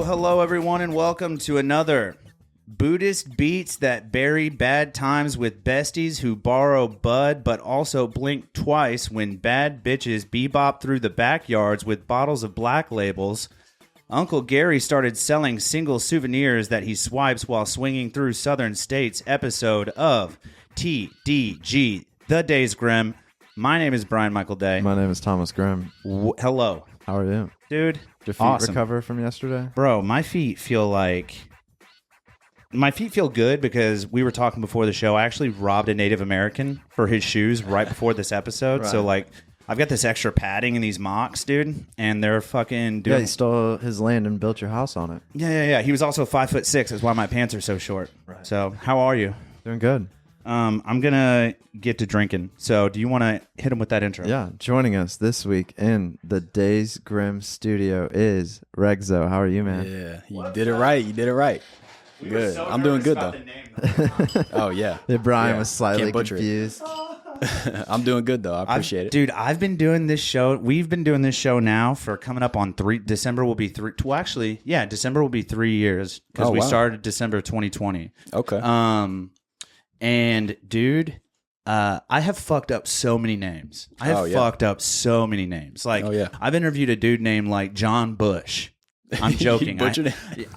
Hello, everyone, and welcome to another Buddhist Beats that bury bad times with besties who borrow bud but also blink twice when bad bitches bebop through the backyards with bottles of black labels. Uncle Gary started selling single souvenirs that he swipes while swinging through southern states episode of TDG, The Days Grimm. My name is Brian Michael Day. My name is Thomas Grimm. Hello. How are you? Dude, did your feet recover from yesterday? Bro, my feet feel good because we were talking before the show. I actually robbed a Native American for his shoes right before this episode. Right. So, I've got this extra padding in these mocks, dude, and they're fucking doing... Yeah, he stole his land and built your house on it. Yeah. He was also 5'6". That's why my pants are so short. Right. So, how are you? Doing good. I'm going to get to drinking. So, do you want to hit him with that intro? Yeah. Joining us this week in the Days Grimm studio is Regzzo. How are you, man? Yeah, you did it right. Good. I'm doing good, though. Oh, yeah. Brian was slightly confused. I'm doing good, though. I appreciate it. Dude, I've been doing this show. We've been doing this show now for coming up on December will be 3. Well, actually, yeah, December will be 3 years because we started December 2020. Okay. And dude, I have fucked up so many names. I've interviewed a dude named John Bush. I'm joking.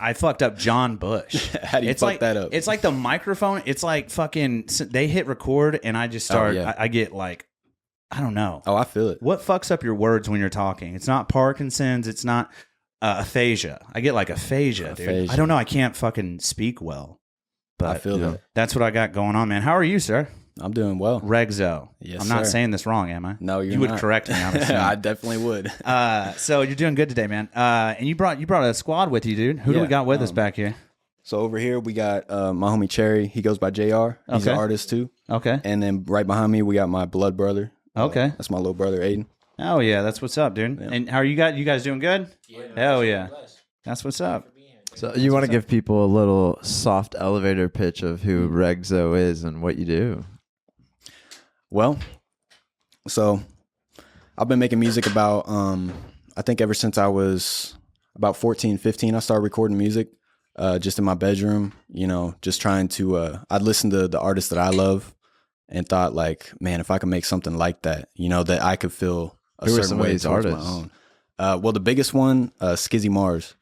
I fucked up John Bush. How do you fuck that up? It's like the microphone. It's like fucking. They hit record, and I just start. I get I don't know. Oh, I feel it. What fucks up your words when you're talking? It's not Parkinson's. It's not aphasia. I get aphasia, dude. I don't know. I can't fucking speak well. But I feel that. That's what I got going on, man. How are you, sir? I'm doing well. Regzzo. Yes, I'm not saying this wrong, am I? No, you would correct me. I definitely would. So you're doing good today, man. And you brought a squad with you, dude. Who do we got with us back here? So over here we got my homie Cherry. He goes by JR. He's an artist too. Okay. And then right behind me we got my blood brother. Okay. That's my little brother Aiden. Oh yeah, that's what's up, dude. Yeah. And how are you guys? You guys doing good? Yeah. Hell yeah. That's what's up. So you want to give people a little soft elevator pitch of who Regzzo is and what you do? Well, so I've been making music about, I think ever since I was about 14, 15, I started recording music just in my bedroom, just trying to, I'd listen to the artists that I love and thought man, if I could make something like that, that I could feel a certain way towards my own. Well, the biggest one, Skizzy Mars.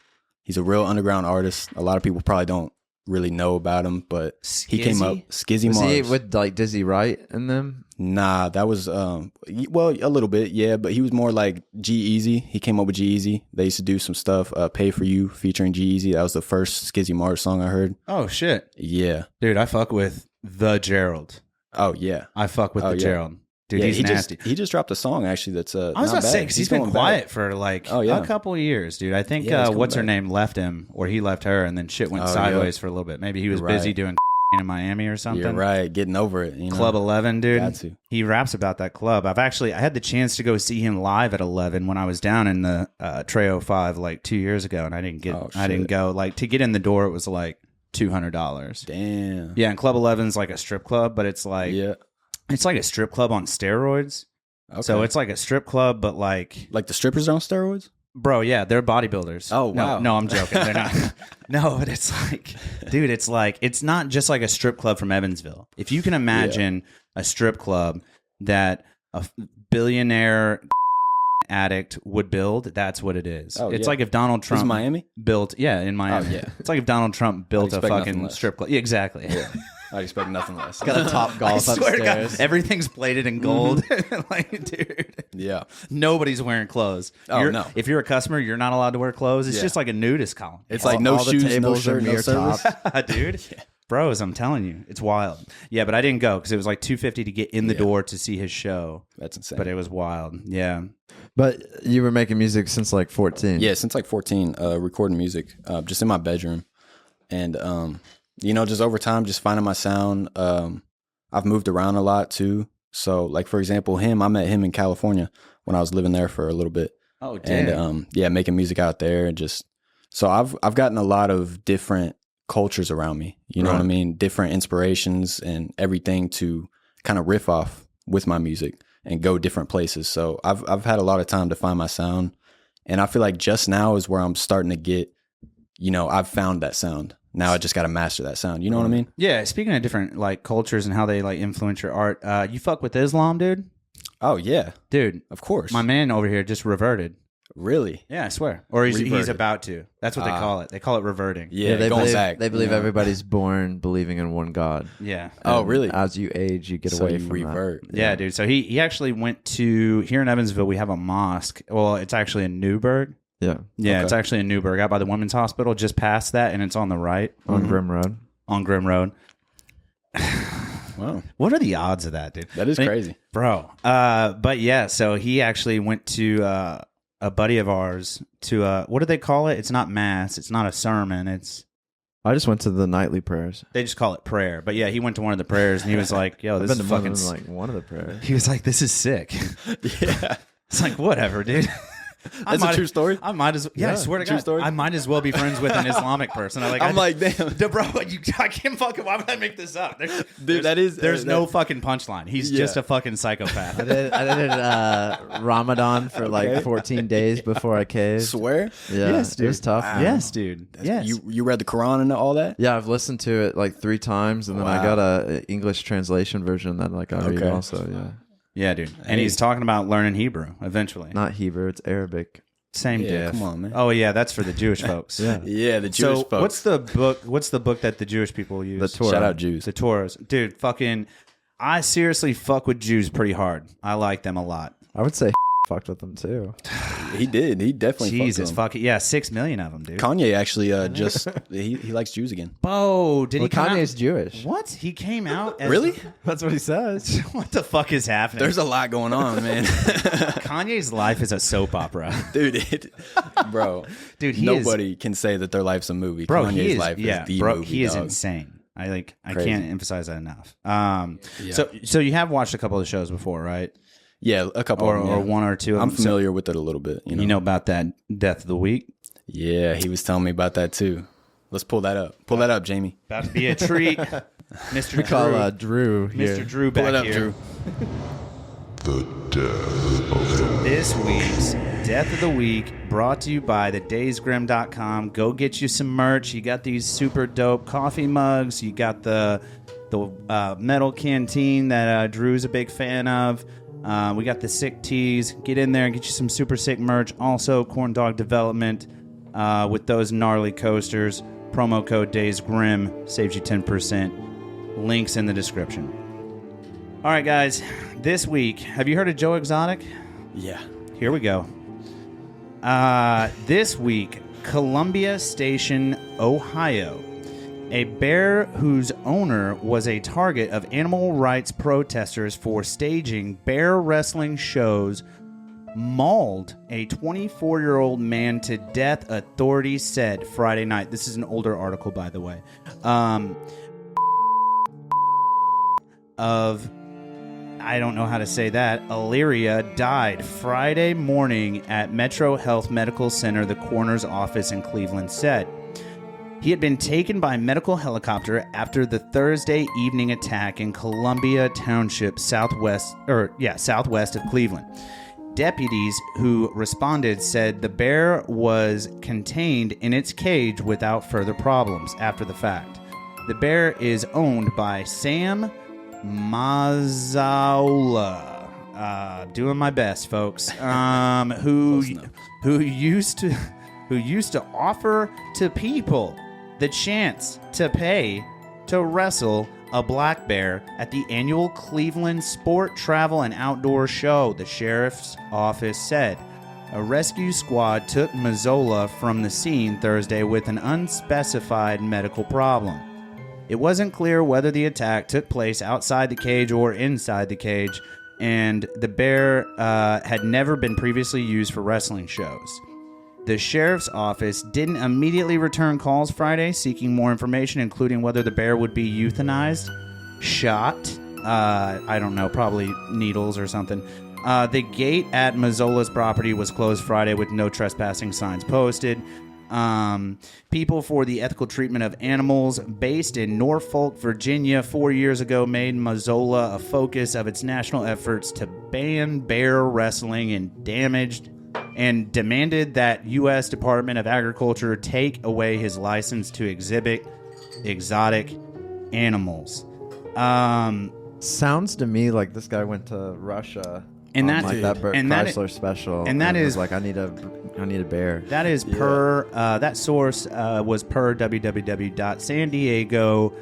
He's a real underground artist. A lot of people probably don't really know about him, but he came up. Skizzy Mars. Was he with Dizzy Wright and them? Nah, that was well, a little bit, yeah, but he was more like G-Eazy. He came up with G-Eazy. They used to do some stuff, Pay For You featuring G-Eazy. That was the first Skizzy Mars song I heard. Oh shit. Yeah. Dude, I fuck with the Gerald. Oh yeah. I fuck with the Gerald. Dude, yeah, he's nasty. He just dropped a song actually that's I was about to say, because he's been quiet for a couple of years, dude. I think what's her name left him, or he left her, and then shit went sideways for a little bit. Maybe he was busy doing in Miami or something. You're right, getting over it. Club 11, dude. Got to. He raps about that club. I had the chance to go see him live at 11 when I was down in the Treo 5 2 years ago, and I didn't go. To get in the door, it was $200. Damn. Yeah, and Club 11's like a strip club, but it's it's like a strip club on steroids. Okay. So it's like a strip club, but like the strippers are on steroids? Bro, yeah, they're bodybuilders. Oh, wow. No, I'm joking. They're not. No, but it's dude, it's not just like a strip club from Evansville. If you can imagine a strip club that a billionaire addict would build, that's what it is. Oh, it's like if Donald Trump in Miami built, in Miami. Oh, yeah. It's like if Donald Trump built a fucking strip club. Yeah, exactly. Yeah. I expect nothing less. Got a top golf upstairs. Everything's plated in gold. Dude. Yeah. Nobody's wearing clothes. No. If you're a customer, you're not allowed to wear clothes. It's just like a nudist column. It's like no shoes, no shirt, no service. Dude. Yeah. Bros, I'm telling you, it's wild. Yeah, but I didn't go because it was $250 to get in the door to see his show. That's insane. But it was wild. Yeah. But you were making music since 14. Yeah, since 14, recording music just in my bedroom. And just over time, just finding my sound. I've moved around a lot too. So for example, I met him in California. when I was living there for a little bit. Oh, damn. And making music out there, and just so I've gotten a lot of different cultures around me. You know what I mean? Different inspirations and everything to kind of riff off with my music and go different places. So I've had a lot of time to find my sound, and I feel like just now is where I'm starting to get. I've found that sound. Now I just got to master that sound. You know what I mean? Yeah. Speaking of different like cultures and how they like influence your art, you fuck with Islam, dude? Oh yeah, Dude. of course. My man over here just reverted. Really? Yeah, I swear. Or he's Reverted. about to. That's what they call it. They call it reverting. Yeah, they going believe, back. They believe everybody's born believing in one God. Yeah. Oh, And really? As you age, you get So away you from revert. Yeah, dude. So he actually went to, here in Evansville, we have a mosque. Well, it's actually in Newburgh. that. Yeah, Okay. it's actually in Newburgh, out by the women's hospital, just past that, and it's on the right, Yeah, on Grimm Road. on Grimm Road. Wow, What are the odds of that, dude? that is crazy. Bro. But yeah, so he actually went to a buddy of ours to, what do they call it? It's not mass. It's not a sermon. I just went to the nightly prayers. They just call it prayer. But yeah, he went to one of the prayers, and he was like, yo, I've this been is to more fucking... than like one of the prayers. He was like, this is sick. Yeah, It's like, whatever, dude. that's a true story. I might as well. Yeah, I Yeah, swear to true God. story. I might as well be friends with an Islamic person. I'm like, damn, bro, I can't fucking. Why would I make this up? There's Dude, no fucking punchline. He's Yeah. just a fucking psychopath. I did Ramadan for like 14 days before I caved. Swear? Yeah, Yes, it was dude. tough. Yes, dude. Yes. You read the Quran and all that? Yeah, I've listened to it like 3 times, and then I Wow. got a English translation version that like I read Okay. also. Yeah, yeah, dude. And he's talking about learning Hebrew eventually. not Hebrew, it's Arabic. Same Yeah, diff. come on, man. Oh yeah, that's for the Jewish folks. Yeah, Yeah, the Jewish So folks. what's the book that the Jewish people use? the Torah. Shout out Jews. The Torahs. Dude, fucking I seriously fuck with Jews pretty hard. I like them a lot. I would say fucked with them too. He did. He definitely Jesus fucked fucking yeah, 6 million of them, dude. Kanye actually just he likes Jews again. Bo, did Well, he come Kanye's out? Jewish. What? He came out as, Really? That's what he says. What the fuck is happening? There's a lot going on, man. Kanye's life is a soap opera. Dude, bro. Dude, he nobody can say that their life's a movie. Bro, Kanye's he is life yeah, is the bro, movie. he is dog. insane. I Crazy. can't emphasize that enough. So you have watched a couple of the shows before, right? Yeah, a couple Or, of them, yeah. or one or two of I'm them. familiar with it a little bit. So, you know about that Death of the Week? Yeah, he was telling me about that too. Let's pull that up. Pull that up, Jamie. About to be a treat. Mr. We call Drew. Drew here. Mr. Drew Pull back it up, here. Drew. This week's Death of the Week brought to you by Thedaysgrimm.com. Go get you some merch. You got these super dope coffee mugs. You got the metal canteen that Drew's a big fan of. We got the sick tees. Get in there and get you some super sick merch. Also, corn dog development with those gnarly coasters. Promo code Days Grimm saves you 10%. Links in the description. All right, guys. This week, have you heard of Joe Exotic? Yeah. Here we go. This week, Columbia Station, Ohio. A bear whose owner was a target of animal rights protesters for staging bear wrestling shows mauled a 24-year-old man to death, authorities said Friday night. This is an older article, by the way. I don't know how to say that. Illyria died Friday morning at Metro Health Medical Center, the coroner's office in Cleveland said. He had been taken by medical helicopter after the Thursday evening attack in Columbia Township, southwest of Cleveland. Deputies who responded said the bear was contained in its cage without further problems after the fact. The bear is owned by Sam Mazzaula, doing my best, folks. Who used to offer to people the chance to pay to wrestle a black bear at the annual Cleveland Sport, Travel, and Outdoor Show, the sheriff's office said. A rescue squad took Mazzola from the scene Thursday with an unspecified medical problem. It wasn't clear whether the attack took place outside the cage or inside the cage, and the bear had never been previously used for wrestling shows. The sheriff's office didn't immediately return calls Friday seeking more information, including whether the bear would be euthanized, shot, I don't know, probably needles or something, The gate at Mazzola's property was closed Friday with no trespassing signs posted. People for the Ethical Treatment of Animals, based in Norfolk, Virginia, 4 years ago, made Mazzola a focus of its national efforts to ban bear wrestling and demanded that U.S. Department of Agriculture take away his license to exhibit exotic animals. Sounds to me like this guy went to Russia. And on, that- like that Burt and that- Chrysler special, and that was is- like I need a bear. That is per that source was per www.sandiego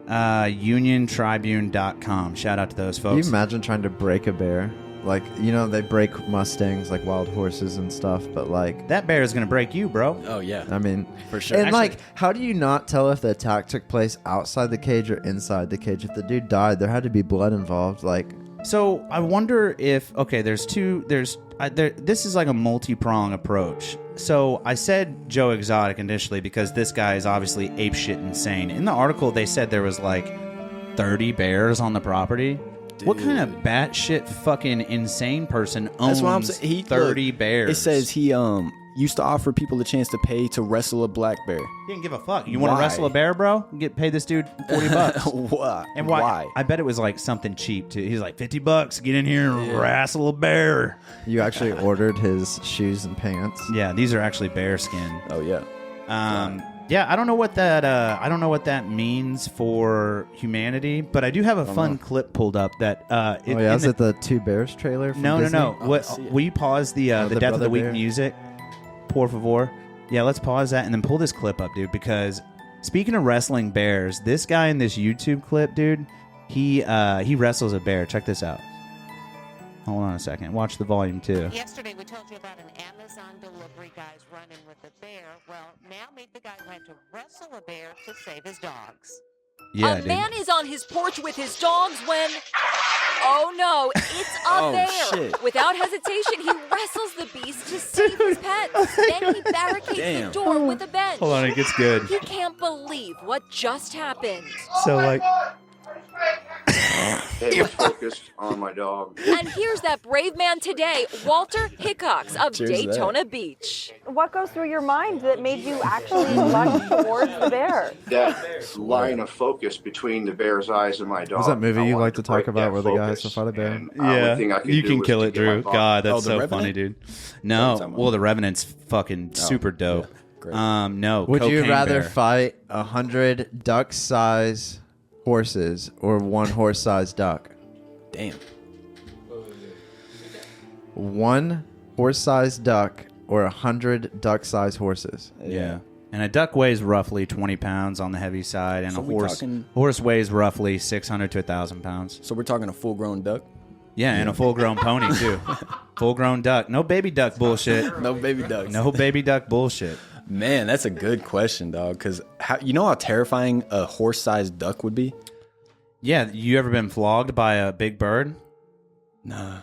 uniontribune.com. Shout out to those Can you folks. imagine trying to break a bear? Like, you know, they break Mustangs, like wild horses and stuff, but like, That bear is going to break you, bro. Oh yeah. I mean, For sure. And Actually- like, how do you not tell if the attack took place outside the cage or inside the cage? If the dude died, there had to be blood involved. Like, So I wonder if this is like a multi-prong approach. So I said Joe Exotic initially because this guy is obviously apeshit insane. In the article, they said there was like 30 bears on the property. What kind of batshit fucking insane person owns That's what I'm saying. 30 bears? It says he used to offer people a chance to pay to wrestle a black bear. He didn't give a fuck. You want to Why? wrestle a bear, bro? Pay this dude $40. Why? And why? I bet it was like something cheap too. He's like $50. Get in here and wrestle a bear. you actually ordered his shoes and pants. Yeah, these are actually bear skin. Oh yeah. Yeah, I don't know what that means for humanity, but I do have a fun clip pulled up that Is it the Two Bears trailer? From No. Disney? Will you pause the the Death of the Brother Week Bear? music? Por favor. Yeah, let's pause that and then pull this clip up, dude, because speaking of wrestling bears, this guy in this YouTube clip, dude, he wrestles a bear. Check this out. Hold on a second. Watch the volume too. Yesterday, we told you about an Amazon delivery guy's run-in with a bear. Well, now meet the guy who had to wrestle a bear to save his dogs. Yeah, A dude. man is on his porch with his dogs when, oh no, it's a Oh, bear. shit. Without hesitation, he wrestles the beast to save his pet. Then he barricades Damn. the door with a bench. Hold on, it gets good. He can't believe what just happened. So like, They were focused on my dog. And here's that brave man today, Walter Hickox of Cheers to that. Daytona Beach. What goes through your mind that made you actually lunge towards the bear? That line of focus between the bear's eyes and my dog. Was that movie I you wanted like to talk break about that where the guy has focus, to fight a bear? and the only thing I could you do can was kill to it, get my Drew. dog. God, that's Oh, The so Revenant? funny, dude. What No, are you talking about? well, the Revenant's fucking super dope. yeah, great. No, Would you cocaine rather bear. fight 100 duck-size horses or one horse-sized duck? Damn. One horse-sized duck or 100 duck-sized horses? Yeah. And a duck weighs roughly 20 pounds on the heavy side, and So a we horse talking- horse weighs roughly 600 to 1,000 pounds. So we're talking a full-grown duck? Yeah, and a full-grown pony, too. Full-grown duck. No baby duck bullshit. No baby ducks. No baby duck bullshit. Man, that's a good question, dog. Because you know how terrifying a horse-sized duck would be? Yeah, you ever been flogged by a big bird? Nah.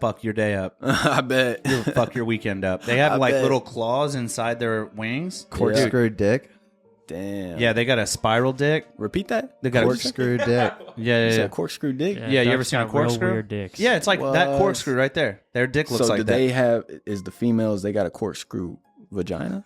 Fuck your day up. I bet. Fuck your weekend up. They have I like bet. little claws inside their wings. Corkscrew dick? Damn. Yeah, they got a spiral dick. Repeat that? They got Corkscrew dick. Yeah, You yeah. said corkscrew dick? Yeah, you ever ducks seen a got real corkscrew? weird dicks. Yeah, it's like that What? corkscrew right there. Their dick looks So like do that. they have, is the females, they got a corkscrew vagina?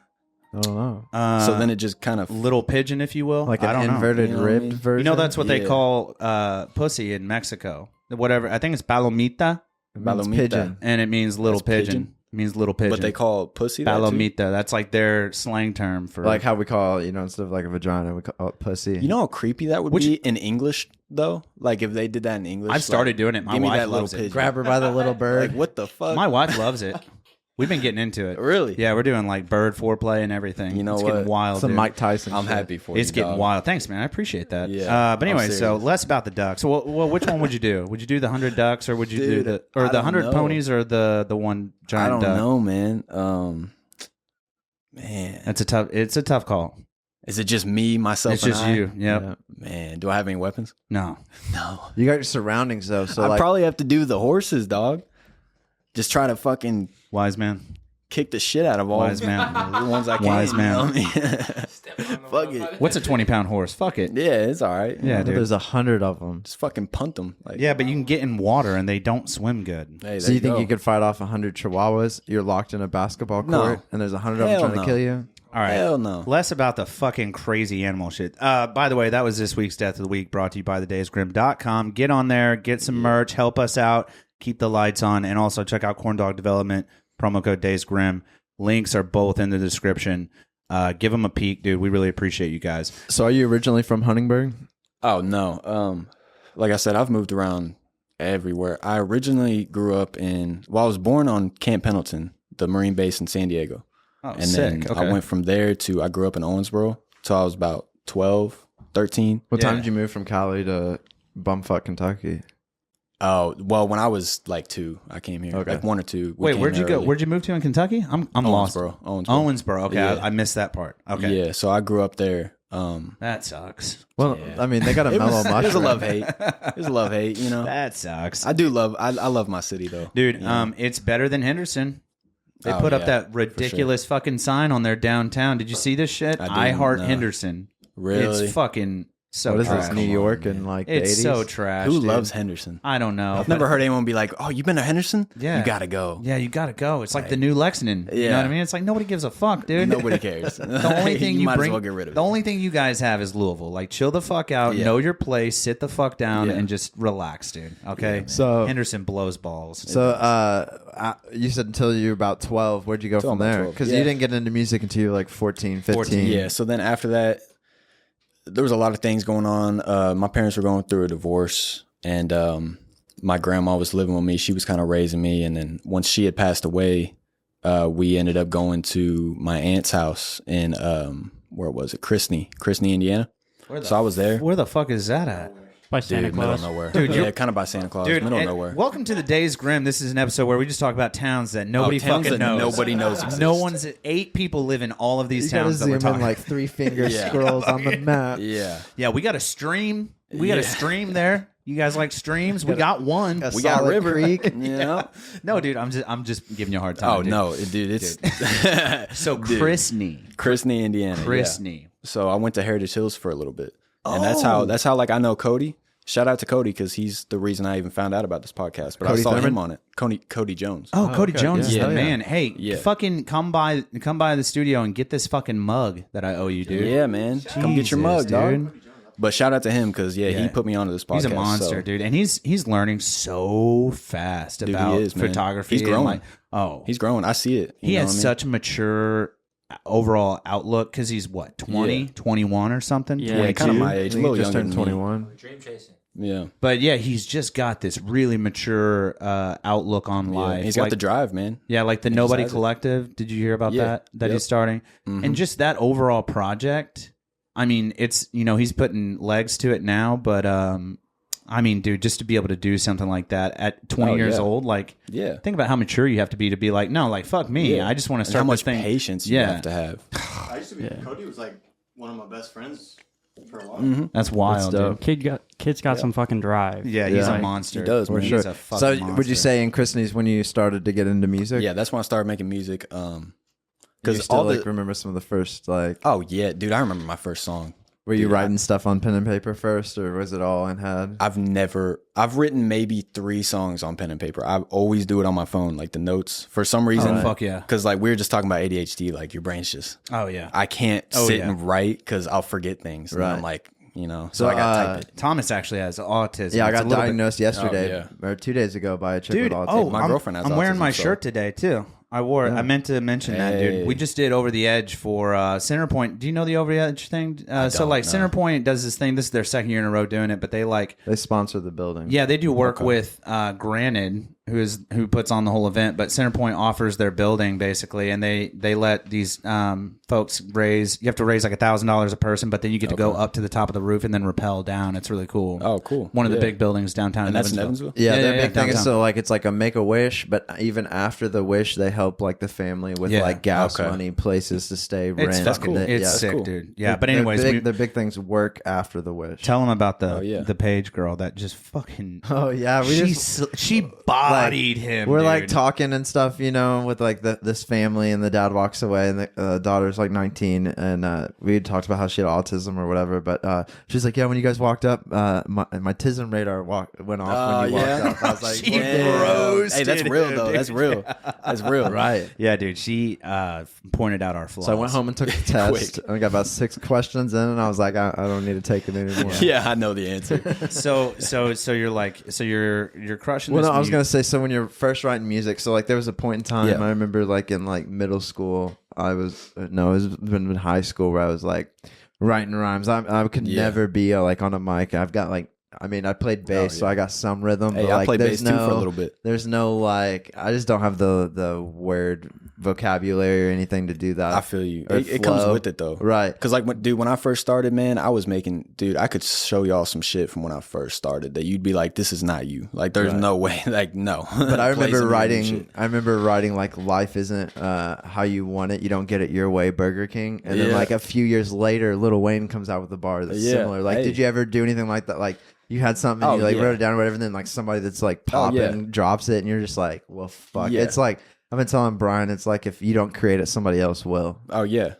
I don't know. So then it just kind of, little pigeon, if you will. Like I an don't know. inverted You know what I ribbed mean? version? You know that's what they Yeah. call pussy in Mexico. Whatever. I think it's palomita, It means Palomita. pigeon. and it means little That's pigeon. pigeon? It means little pigeon. but they call pussy that too? palomita. That's like their slang term for Like how we call, instead of like a vagina, we call it pussy. You know how creepy that would be in English, though? Like if they did that in English. I've started like, doing it. My give me wife that little loves it. pigeon. grab her by the little bird. Like what the fuck? My wife loves it. We've been getting into it. Really? Yeah, we're doing like bird foreplay and everything. You know it's what? getting wild. Some dude. Mike Tyson I'm shit. happy for you. It's getting dog. wild. Thanks, man. I appreciate that. Yeah, But I'm anyway, so serious. less about the ducks. Well, which one would you do? Would you do the 100 ducks, or would you do Dude, the I the don't 100 know. ponies, or the one giant I don't duck? know, man. Man, It's a tough call. is it just me, myself, It's and just I? you. Yep. Yeah. Man, do I have any weapons? No. No. You got your surroundings though, so I like probably have to do the horses, dog. Just try to fucking Wise man. kick the shit out of all Wise man. the ones I can. Wise man. You know what I mean? Fuck it. What's a 20-pound horse? Fuck it. Yeah, it's all right. Yeah, dude. There's 100 of them. Just fucking punt them. Like, Yeah, but you can get in water and they don't swim good. hey, So there you think go. you could fight off 100 chihuahuas? You're locked in a basketball No. court, and there's 100 of them Hell trying no. to kill you? All right. Hell no. Less about the fucking crazy animal shit. By the way, that was this week's Death of the Week, brought to you by thedaysgrimm.com. Get on there, get some merch, help us out, keep the lights on, and also check out Corn Dog Development, promo code Daysgrimm. Links are both in the description. Give them a peek, dude. We really appreciate you guys. So are you originally from Huntingburg? Oh no. Like I said, I've moved around everywhere. I originally grew up I was born on Camp Pendleton, the Marine base in San Diego. Oh, And sick. then Okay. I went from there I grew up in Owensboro till I was about 12, 13. What Yeah. time did you move from Cali to bumfuck Kentucky? Oh, well, when I was like 2, I came here. Okay. Like 1 or 2. We Wait, came where'd you here go? early. Where'd you move to in Kentucky? I'm lost. Owensboro. Owensboro. Okay, Yeah. I missed that part. Okay. Yeah, so I grew up there. That sucks. Well, Yeah. I mean, they got a mellow It was a mushroom. love-hate. It was a love-hate, you know. That sucks. I do love, I love my city, though. Dude, You know? it's better than Henderson. They Oh, put up yeah, that ridiculous fucking sign on their downtown. Did you see this shit? I I didn't, heart no. Henderson. Really? It's fucking so What is trash. this, New York in like the 80s? It's so trash. Who dude. loves Henderson? I don't know. I've never heard anyone be like, "Oh, you been to Henderson? Yeah. You gotta go." Yeah, you gotta go. It's like the new Lexington. You know Yeah. what I mean? It's like nobody gives a fuck, dude. Nobody cares. The only thing you might bring, as well get rid of the it. only thing you guys have is Louisville. Like, chill the fuck out, Yeah. know your place, sit the fuck down, Yeah. and just relax, dude. Okay. So- Henderson blows balls. So you said until you were about 12. Where'd you go Till from I'm about there? 12, Because yeah. you didn't get into music until you were like 14, 15. 14, Yeah. So then after that, there was a lot of things going on. My parents were going through a divorce, and my grandma was living with me. She was kind of raising me, and then once she had passed away, we ended up going to my aunt's house in where was it? Chrisney, Indiana. So I was there. Where the fuck is that at? By Santa Dude, middle of Claus. nowhere. Dude, yeah, you're- kind of by Santa Claus. Dude, middle of and nowhere. welcome to the Days Grimm. This is an episode where we just talk about towns that nobody towns fucking that knows. nobody knows exist. No one's 8 people live in all of these You gotta towns that we're zoom in talking. like 3-finger Yeah. scrolls on the map. Yeah. Yeah, we got a stream. We got a Yeah. stream there. You guys like streams? We got one. A We got solid River. Creek. Yeah. No, dude, I'm just giving you a hard time. Oh dude. no, dude, it's So Dude. Chrisney, Indiana. yeah. Chrisney. So I went to Heritage Hills for a little bit, and that's how like I know Cody. Shout out to Cody because he's the reason I even found out about this podcast. But Cody I saw Thurman? him on it. Cody Jones. Oh, Cody okay. Jones is Yeah. the Yeah. man. Hey, Yeah. fucking come by the studio and get this fucking mug that I owe you, dude. Yeah, man. Come get your Jesus, mug, dog. dude. But shout out to him because he Yeah. put me onto this podcast. He's a monster, so- dude, and he's learning so fast Dude, he about is, man. photography. He's and, growing. like, oh, He's growing. I see it. You he know has what I mean? such a mature overall outlook because he's what 20, Yeah. 21 or something. Yeah, 22? kind of my age, a I think little he just younger turned than me. 21. Yeah, But yeah, he's just got this really mature outlook on yeah. life. He's got Like- the drive, man. Yeah, like the Nobody has it. Collective. Did you hear about Yeah. that Yep. he's starting? Mhm. And just that overall project. I mean, it's he's putting legs to it now, but I mean, dude, just to be able to do something like that at 20 Oh, years yeah. old, like Yeah. think about how mature you have to be like, no, like fuck me. Yeah. I just want to And start how much this thing. patience you Yeah. have to have. I used to be. Yeah. Cody was like one of my best friends for a while. That's wild, dope. dude. Kid's got some fucking drive. Yeah, he's Yeah. a monster. He does, For man. He's sure. a fucking So would monster. you say in Christie's when you started to get into music? Yeah, that's when I started making music. You Because still all the like remember some of the first like oh yeah, dude, I remember my first song. were you dude, writing stuff on pen and paper first or was it all in head? I've written maybe 3 songs on pen and paper. I always do it on my phone, like the notes. For some reason, Oh, fuck yeah. Because like we were just talking about ADHD, like your brain's just Oh yeah. I can't Oh, sit yeah. and write because I'll forget things. And Right. I'm like, so I got to type it. Thomas actually has autism. Yeah, I It's a got little bit- diagnosed yesterday yeah. or 2 days ago by a chick Dude, with autism. oh, My I'm, girlfriend has I'm wearing autism, my so- shirt today too. I wore it. Yeah. I meant to mention that, Hey. dude. We just did Over the Edge for Centerpoint. Do you know the Over the Edge thing? So don't, like no. Centerpoint does this thing. This is their second year in a row doing it, but they like They sponsor the building. yeah, they do work with Granted, who puts on the whole event, but Centerpoint offers their building basically, and they let these folks raise. You have to raise like $1,000 a person, but then you get to go up to the top of the roof and then rappel down. It's really cool. Oh, cool. One of the Yeah. big buildings downtown, And that's in Evansville? Yeah, their big thing is downtown. so like it's like a make a wish, but even after the wish, they help like the family with Yeah. like gas Okay. money, places to stay, It's rent. fucking cool. and It's yeah. sick, cool. dude. Yeah, but Their anyways, big, their big things work after the wish. tell them about the Oh, yeah. the page girl that just fucking. Oh yeah, She bodied bodied him. We're like dude. talking and stuff, you know, with like this family, and the dad walks away, and the daughter's like 19, and we had talked about how she had autism or whatever, but she's like, yeah, when you guys walked up, my tism radar went off when you walked up. I was like, She "Damn." roasted Hey, that's real him, though. dude. That's real. That's real. Right. Yeah, dude. She pointed out our flaws. So I went home and took the test, and I got about 6 questions in, and I was like, I don't need to take it anymore. Yeah, I know the answer. So you're like, so you're crushing. Well, this no, I was gonna say, so when you're first writing music, so like there was a point in time, Yeah. I remember like in like middle school, it was in high school where I was like writing rhymes. I could never be like on a mic. I've got like, I mean, I played bass, so I got some rhythm. Hey, but, I like, played there's bass too for a little bit. There's no like, I just don't have the word vocabulary or anything to do that. I feel you. Or It comes flow. with it though, Right? Because like, when I first started, man, I was making, dude, I could show y'all some shit from when I first started that you'd be like, this is not you. Like, there's no way. Like, no. But I Play some remember random writing. shit. I remember writing like "Life isn't how you want it. You don't get it your way." Burger King, and then Yeah. like a few years later, Lil Wayne comes out with a bar that's Yeah. similar. Like, Hey. did you ever do anything like that? Like, you had something, and you like wrote it down or whatever, and then like somebody that's like popping drops it, and you're just like, well, fuck. Yeah. It's like I've been telling Brian, it's like if you don't create it, somebody else will. Oh yeah,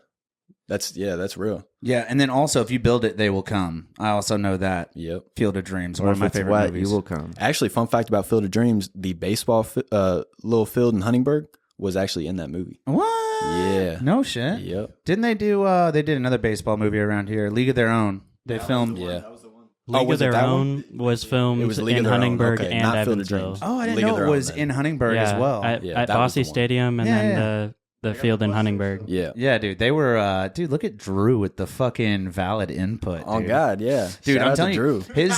that's real. Yeah, and then also if you build it, they will come. I also know that. Yep. Field of Dreams, Or one if of my it's favorite wet, movies. you will come. Actually, fun fact about Field of Dreams: the baseball little field in Huntingburg was actually in that movie. What? Yeah. No shit. Yep. Didn't they do? They did another baseball movie around here, League of Their Own. They filmed. Yeah. League was of it Their that Own was filmed It was League of in Their Own, Huntingburg okay, and not Field of Evansville. Dreams. Oh, I didn't League of know Their it Own, was then. in Huntingburg as well. At Yeah, that was Bossy the one. Stadium and Yeah, then the field in Huntingburg. Yeah. Yeah, dude, they were. Dude, look at Drew with the fucking valid input. Oh dude. God, yeah. Dude, Shout I'm out telling to you, Drew.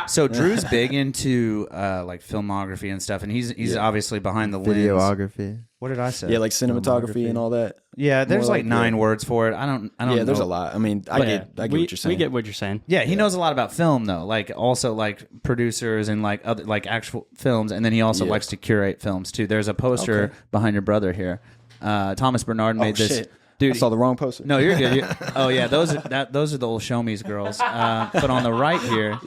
so Drew's big into like filmography and stuff, and he's obviously behind the lens. Videography. What did I say? Yeah, like cinematography and all that. Yeah, there's More like 9 words for it. I don't. Yeah, there's know. a lot. I mean, I But get what you're saying. We get what you're saying. Yeah, he knows a lot about film though. Like also like producers and like other like actual films, and then he also Yeah. likes to curate films too. There's a poster behind your brother here. Thomas Bernard made this. Shit. Dude, I saw the wrong poster. no, you're good. Oh yeah, those are the old Show Me's girls. But on the right here,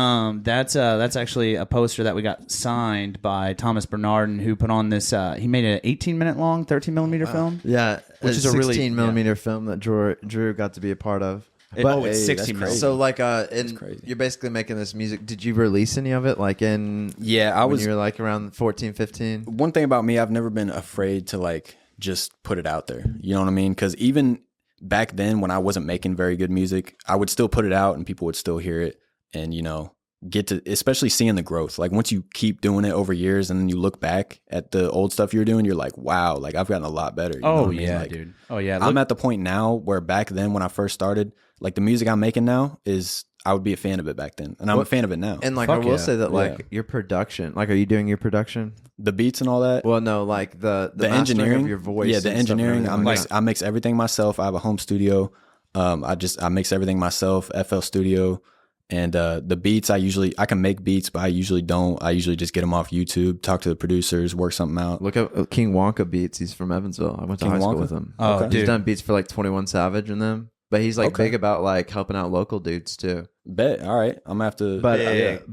that's actually a poster that we got signed by Thomas Bernard, who put on this. He made an 18-minute long 13mm film. Yeah, Which it's is a really- 16 millimeter film that Drew got to be a part of. Oh, it's Hey, 60 that's mil. crazy. So like crazy. you're basically making this music. Did you release any of it like in Yeah, when you were like around 14, 15? One thing about me, I've never been afraid to like just put it out there. You know what I mean? Because even back then when I wasn't making very good music, I would still put it out and people would still hear it and, you know, get to, especially seeing the growth. Like once you keep doing it over years and then you look back at the old stuff you're doing, you're like, wow, like I've gotten a lot better. You know Oh what I mean? yeah, Like, dude. Oh yeah. I'm at the point now where back then when I first started, like the music I'm making now is, I would be a fan of it back then. And I'm a fan of it now. And like Fuck I will yeah. say that like Yeah. your production, like are you doing your production? The beats and all that. Well, no, like the mastering engineering of your voice. Yeah, the and stuff and engineering. everything I mix everything myself. I have a home studio. I mix everything myself. FL Studio, and the beats. I can make beats, but I usually don't. I usually just get them off YouTube. Talk to the producers, work something out. Look at King Wonka beats. He's from Evansville. I went to King high school Wonka? with him. Oh, Okay. dude. He's done beats for like 21 Savage and them. But he's like Okay. big about like helping out local dudes too. Bet. All right, I'm gonna have to. But Big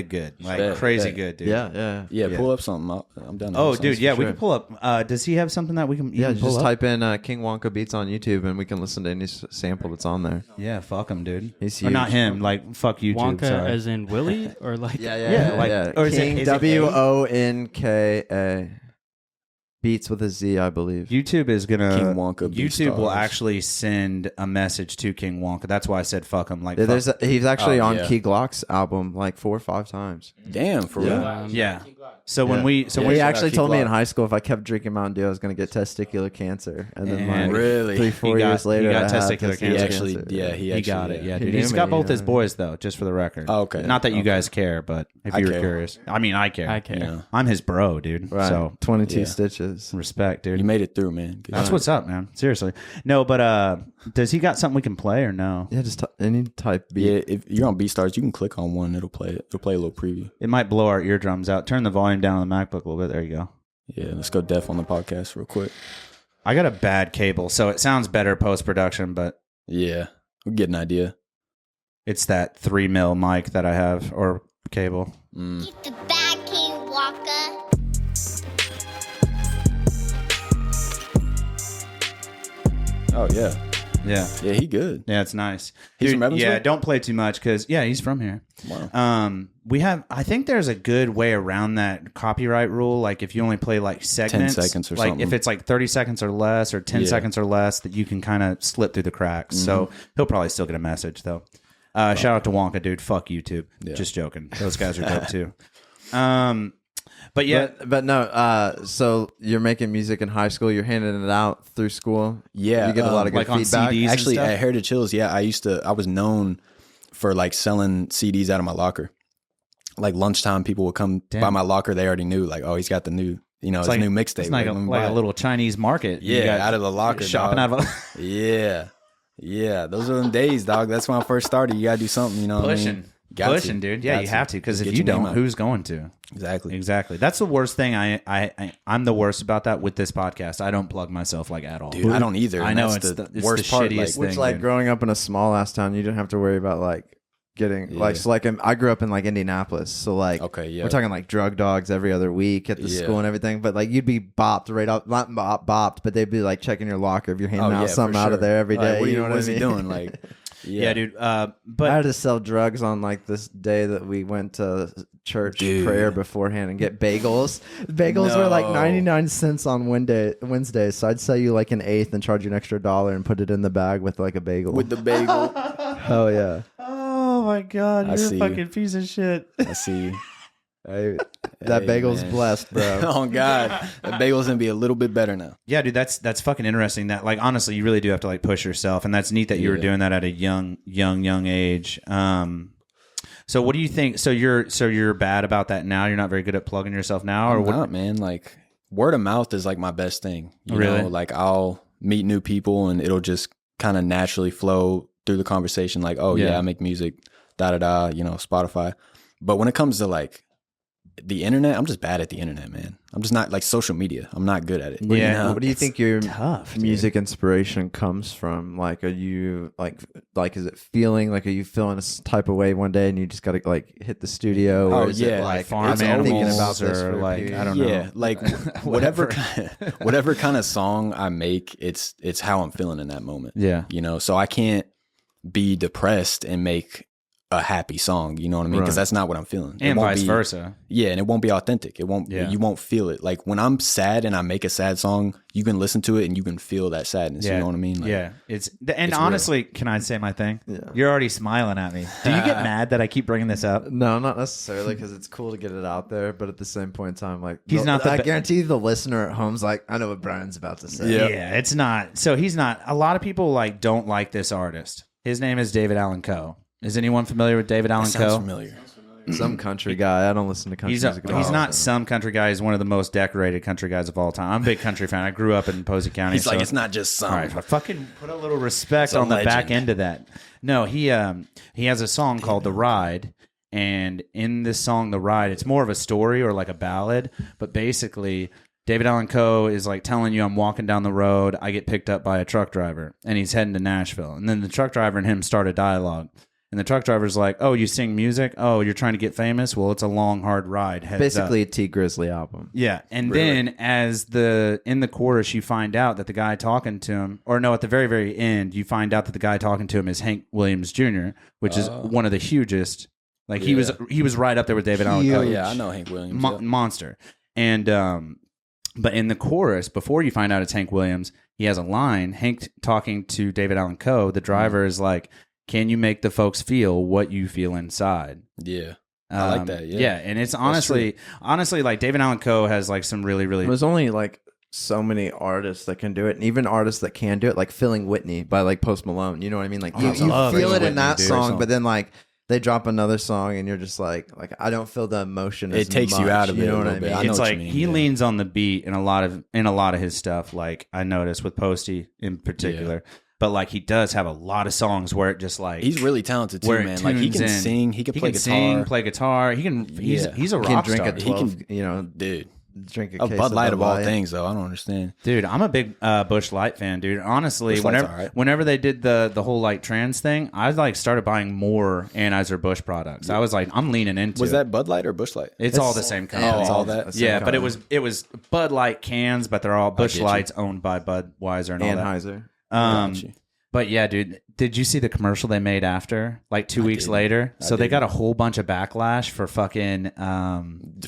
good. Like Bet, crazy bet. good, dude. Yeah. pull up something. I'm down. to Oh, have dude, something. yeah, we sure. can pull up. Does he have something that we can? Yeah, even pull just up? type in King Wonka beats on YouTube and we can listen to any sample that's on there. Yeah, fuck him, dude. He's Or not huge. him. Like fuck YouTube. Wonka sorry. as in Willie or like or is it- King is it WONKA beats with a Z, I believe. YouTube is gonna. King Wonka YouTube will Beatstars. actually send a message to King Wonka. That's why I said fuck him. Like Yeah, fuck. he's actually Oh, on yeah. Key Glock's album like 4 or 5 times. Damn, for Yeah. real. Yeah. So when we he shout actually out told Key me in Glock. high school if I kept drinking Mountain Dew, I was going to get testicular cancer. And then And like Really? 3-4 years later, he got I had testicular He cancer. actually, yeah, he got it. Yeah, He dude. knew He's me, got both you his know. boys though, just for the record. Oh, okay. Not that you Okay. guys care, but if I you were care. curious, I mean, I care. I care. Yeah. I'm his bro, dude. Right. So 22 Yeah. stitches. respect, dude. You made it through, man. Good That's job. what's up, man. Seriously. No, but does he got something we can play or no? Yeah, just any type beat. Yeah, if you're on BeatStars, you can click on one. It'll play it. It'll play a little preview. It might blow our eardrums out. Turn the volume down on the MacBook a little bit. There you go. Yeah, let's go deaf on the podcast real quick. I got a bad cable, so it sounds better post production, but Yeah, we get an idea. it's that 3 mil mic that I have or cable. Mm. Keep the bad king Oh yeah, Yeah. yeah, he good. Yeah, it's nice. He's Dude, from Evansville? yeah, don't play too much because he's from here. Wow. We have. I think there's a good way around that copyright rule. Like if you only play like segments, 10 seconds or like something. if it's like 30 seconds or less, or 10 Yeah. seconds or less, that you can kind of slip through the cracks. So he'll probably still get a message though. Shout out to Wonka, dude. Fuck YouTube. Yeah. Just joking. Those guys are dope too. But yeah, But no. So you're making music in high school. You're handing it out through school. Yeah, You get a lot of good like on feedback. CDs. Actually, stuff? at Heritage Hills, yeah, I was known for like selling CDs out of my locker. Like lunchtime, people would come by my locker. They already knew, like, oh, he's got the new, his new mixtape. It's like, let me like buy a it. little Chinese market. You Yeah, got out of the locker, shopping dog. out of a Yeah, those are them days, dog. That's when I first started. You gotta do something, you know. What I pushing. mean? Got Pushing, to. dude. Yeah, Got you to. have to, because Just if get you your name don't, out. who's going to? Exactly. That's the worst thing. I'm the worst about that with this podcast. I don't plug myself like at all. Dude, I don't either. I and know that's it's the worst part. shittiest Like, thing. Which, like, dude. growing up in a small ass town, you didn't have to worry about like getting like. So, like, I grew up in like Indianapolis, so like, okay, yeah, we're talking like drug dogs every other week at the school and everything. But like, you'd be bopped right up, not bopped, but they'd be like checking your locker if you're handing out something out of there every day. Like, you know what I is mean? he doing? Like, yeah, dude. I But had to sell drugs on like this day that we went to church prayer beforehand and get bagels. Bagels were like 99 cents on Wednesday, so I'd sell you like an eighth and charge you an extra $1 and put it in the bag with like a bagel. with the bagel. Oh yeah. oh my god, you're see a you. fucking piece of shit. I see you. That Hey, bagel's man. blessed, bro. Oh God, that bagel's gonna be a little bit better now. Yeah, dude, that's fucking interesting. That, like, honestly, you really do have to like push yourself, and that's neat that you were doing that at a young age. So what do you think? So you're bad about that now? You're not very good at plugging yourself now, or I'm what? not, man. Like word of mouth is like my best thing. You Really? know, like I'll meet new people and it'll just kind of naturally flow through the conversation. Like, oh yeah, I make music, Spotify. But when it comes to like the internet, I'm just bad at the internet, man. I'm just not like social media. I'm not good at it. Yeah. You know? What do you think your tough, music inspiration comes from? Like, are you like is it feeling like, are you feeling a type of way one day and you just got to like hit the studio? Or Oh, is yeah, it like like farm I'm thinking animals about this or for a like, period? I don't know. Yeah, like whatever kind of song I make, it's how I'm feeling in that moment. Yeah. So I can't be depressed and make a happy song, you know what I mean? Because that's not what I'm feeling. It And won't vice be- versa. Yeah, and it won't be authentic. It won't. Yeah. You won't feel it. Like when I'm sad and I make a sad song, you can listen to it and you can feel that sadness. Yeah. You know what I mean? Like, Yeah, and it's honestly, can I say my thing? Yeah. You're already smiling at me. Do you get mad that I keep bringing this up? No, not necessarily, because it's cool to get it out there. But at the same point in time, like He's not the I be- guarantee the listener at home's like, I know what Brian's about to say. Yeah. It's not. So he's not. A lot of people like don't like this artist. His name is David Allan Coe. Is anyone familiar with David Allan sounds Coe? familiar. Some country guy. I don't listen to country music at all. He's not some country guy. He's one of the most decorated country guys of all time. I'm a big country fan. I grew up in Posey County. He's like, it's not just some. All right, fucking put a little respect a on the back legend. end of that. No, he has a song called "The Ride," and in this song, "The Ride," it's more of a story or like a ballad, but basically, David Allan Coe is like telling you, I'm walking down the road, I get picked up by a truck driver, and he's heading to Nashville, and then the truck driver and him start a dialogue. And the truck driver's like, "Oh, you sing music? Oh, you're trying to get famous? Well, it's a long, hard ride." Heads Basically up. a T Grizzly album. Yeah, and Really? then in the chorus, you find out that the guy talking to him, or no, at the very, very end, you find out that the guy talking to him is Hank Williams Jr., which is one of the hugest. Like he was right up there with David Allan Coe. Oh yeah, I know Hank Williams. yeah. Monster. And but in the chorus, before you find out it's Hank Williams, he has a line. Hank talking to David Allan Coe, the driver is like, "Can you make the folks feel what you feel inside?" Yeah. I like that. Yeah. Yeah, and it's honestly, like David Allan Coe has like some really, really. There's only like so many artists that can do it, and even artists that can do it, like Feeling Whitney by like Post Malone. You know what I mean? Like you love feel it Whitney, in that dude. song, but then like they drop another song, and you're just like I don't feel the emotion. It as takes you much, out of it You know a what I little bit. mean? I know It's what like you mean, he yeah. leans on the beat in a lot of his stuff. Like I noticed with Posty in particular, but like he does have a lot of songs where it just like He's really talented too, where it man. Like he tunes can in. sing, he can play guitar. sing, play guitar. He's Yeah. he's a He can rock drink star. a 12. He can- you know, Dude, drink a a case Bud Light of all Light. things, though. I don't understand. Dude, I'm a big Busch Light fan, dude. Honestly, Busch Light's all right. whenever they did the whole like trans thing, I like started buying more Anheuser-Busch products. I was like, I'm leaning into Was it. that Bud Light or Busch Light? It's all the same company. Oh, it's all that? Yeah, but it was Bud Light cans, but they're all Busch get you. Lights owned by Budweiser and all that. Anheuser. Got you. But yeah, dude, did you see the commercial they made after? Like 2 weeks didn't. later? I So they got didn't. a whole bunch of backlash for fucking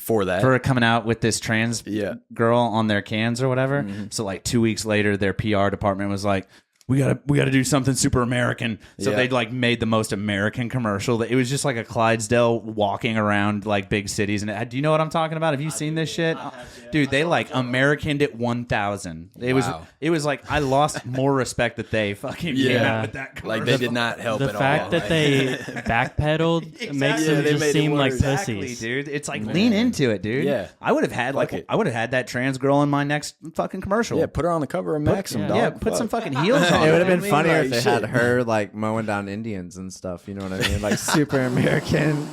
For that. for coming out with this trans Yeah. girl on their cans or whatever. So like 2 weeks later, their PR department was like, we gotta do something super American. So Yeah. they like made the most American commercial. It was just like a Clydesdale walking around like big cities. And do you know what I'm talking about? Have you seen this shit, dude? They like Americaned it 1,000. It was like I lost more respect that they fucking came Yeah. out with that commercial. Like they did not help The at fact all. that they backpedaled makes them they just made it seem like worse. Exactly, pussies. dude. It's like lean into it, dude. Yeah. I would have had that trans girl in my next fucking commercial. Yeah, put her on the cover of Maxim, dog. Yeah, put some fucking heels on. It would have been mean, funnier like, if they shit. had her like mowing down Indians and stuff. You know what I mean? Like super American,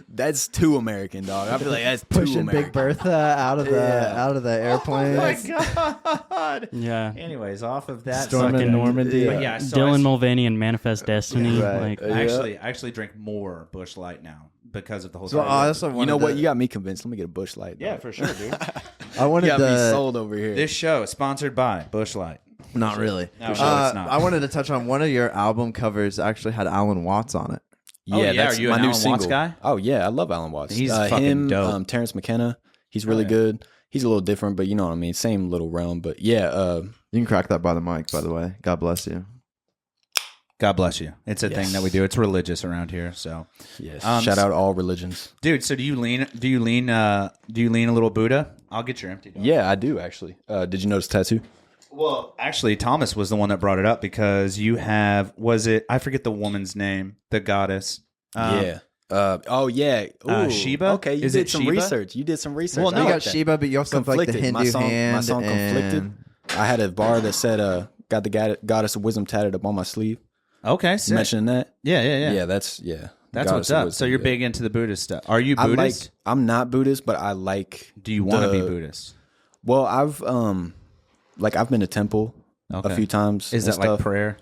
That's too American, dog. I feel like that's too pushing American. Big Bertha out of the airplane. Oh my god. Yeah. Anyways, off of that, Storming fucking- Normandy. But yeah, so Dylan Mulvaney and Manifest Destiny. Right. Like, I actually drink more Busch Light now because of the whole. So I also You wanted know what? to- You got me convinced. Let me get a Busch Light. yeah, dog. for sure, dude. I wanted You got me to. sold over here. This show is sponsored by Busch Light. Not really. No, it's not. I wanted to touch on one of your album covers. Actually, had Alan Watts on it. Oh, yeah, that's are you my an new Alan single. Watts guy? Oh yeah, I love Alan Watts. He's fucking him, dope. Terrence McKenna. He's really good. He's a little different, but you know what I mean. Same little realm, but yeah. You can crack that by the mic, by the way. God bless you. God bless you. It's a Yes. thing that we do. It's religious around here. So, Yes. Um, Shout out all religions. dude. So do you lean a little Buddha? I'll get your empty. Dog. Yeah, I do actually. Did you notice tattoo? Well, actually, Thomas was the one that brought it up because you have. Was it? I forget the woman's name. The goddess. Yeah. Oh yeah. Ooh, Sheba? Okay, you Is did it some Sheba? research. You did some research. Well, I no, You like got that. Sheba, but you also have like the Conflicted. Hindu hand. My song Conflicted. and- I had a bar that said got the goddess of wisdom tatted up on my sleeve. Okay, You sick. mentioning that? Yeah. That's That's Goddess what's of up. wisdom, So you're yeah. big into the Buddhist stuff. Are you I Buddhist? I'm not Buddhist, but I like. Do you want to be the- Buddhist? Well, I've I've been to temple Okay. a few times. Is and that like stuff. prayer?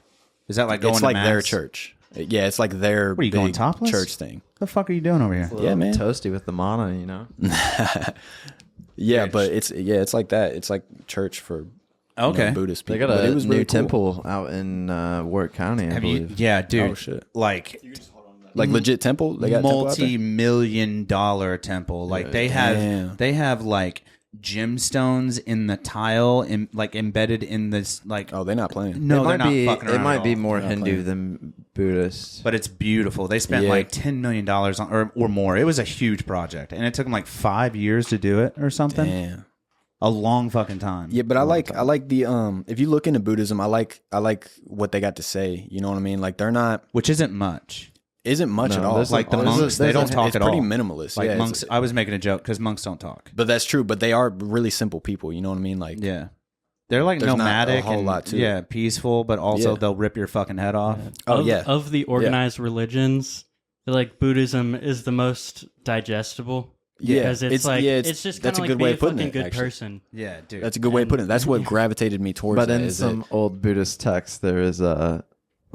Is that like going It's to like their mass? church. Yeah, it's like their What are you big going topless? church thing. What the fuck are you doing over here? Yeah, man. Toasty with the mana, you know. Yeah, but it's like that. It's like church for Okay. Buddhist They people. got But a it was new really cool. temple out in Warwick County, I Have you? believe. Yeah, dude. Oh, shit. Like Like legit temple. They got temple out there? multi-million-dollar temple. Like they Damn. have like gemstones in the tile and like embedded in this like. Oh, they're not playing. No, it they're might not be. fucking It around might at be all. more They're not Hindu playing. than Buddhist. But it's beautiful. They spent Yeah. like $10 million on or more. It was a huge project, and it took them like 5 years to do it or something. Damn. A long fucking time. Yeah, but I like the if you look into Buddhism, I like what they got to say. You know what I mean? Like they're not Which isn't much. isn't much No, at all. there's Like the there's monks, they don't talk it's at pretty all. minimalist. Like yeah, monks, I was making a joke because monks don't talk. but that's true. But they are really simple people. You know what I mean? Like Yeah. They're like There's not a nomadic whole and lot to it. yeah, peaceful, but also Yeah. they'll rip your fucking head off. Oh, of, yeah. Of the organized religions, like Buddhism is the most digestible. Yeah, Because it's like it's just kind that's of a like good way being a of putting fucking it. good actually. person. Yeah, dude. That's a good way of putting it. That's what gravitated me towards. But that, in is some that- old Buddhist texts, there is a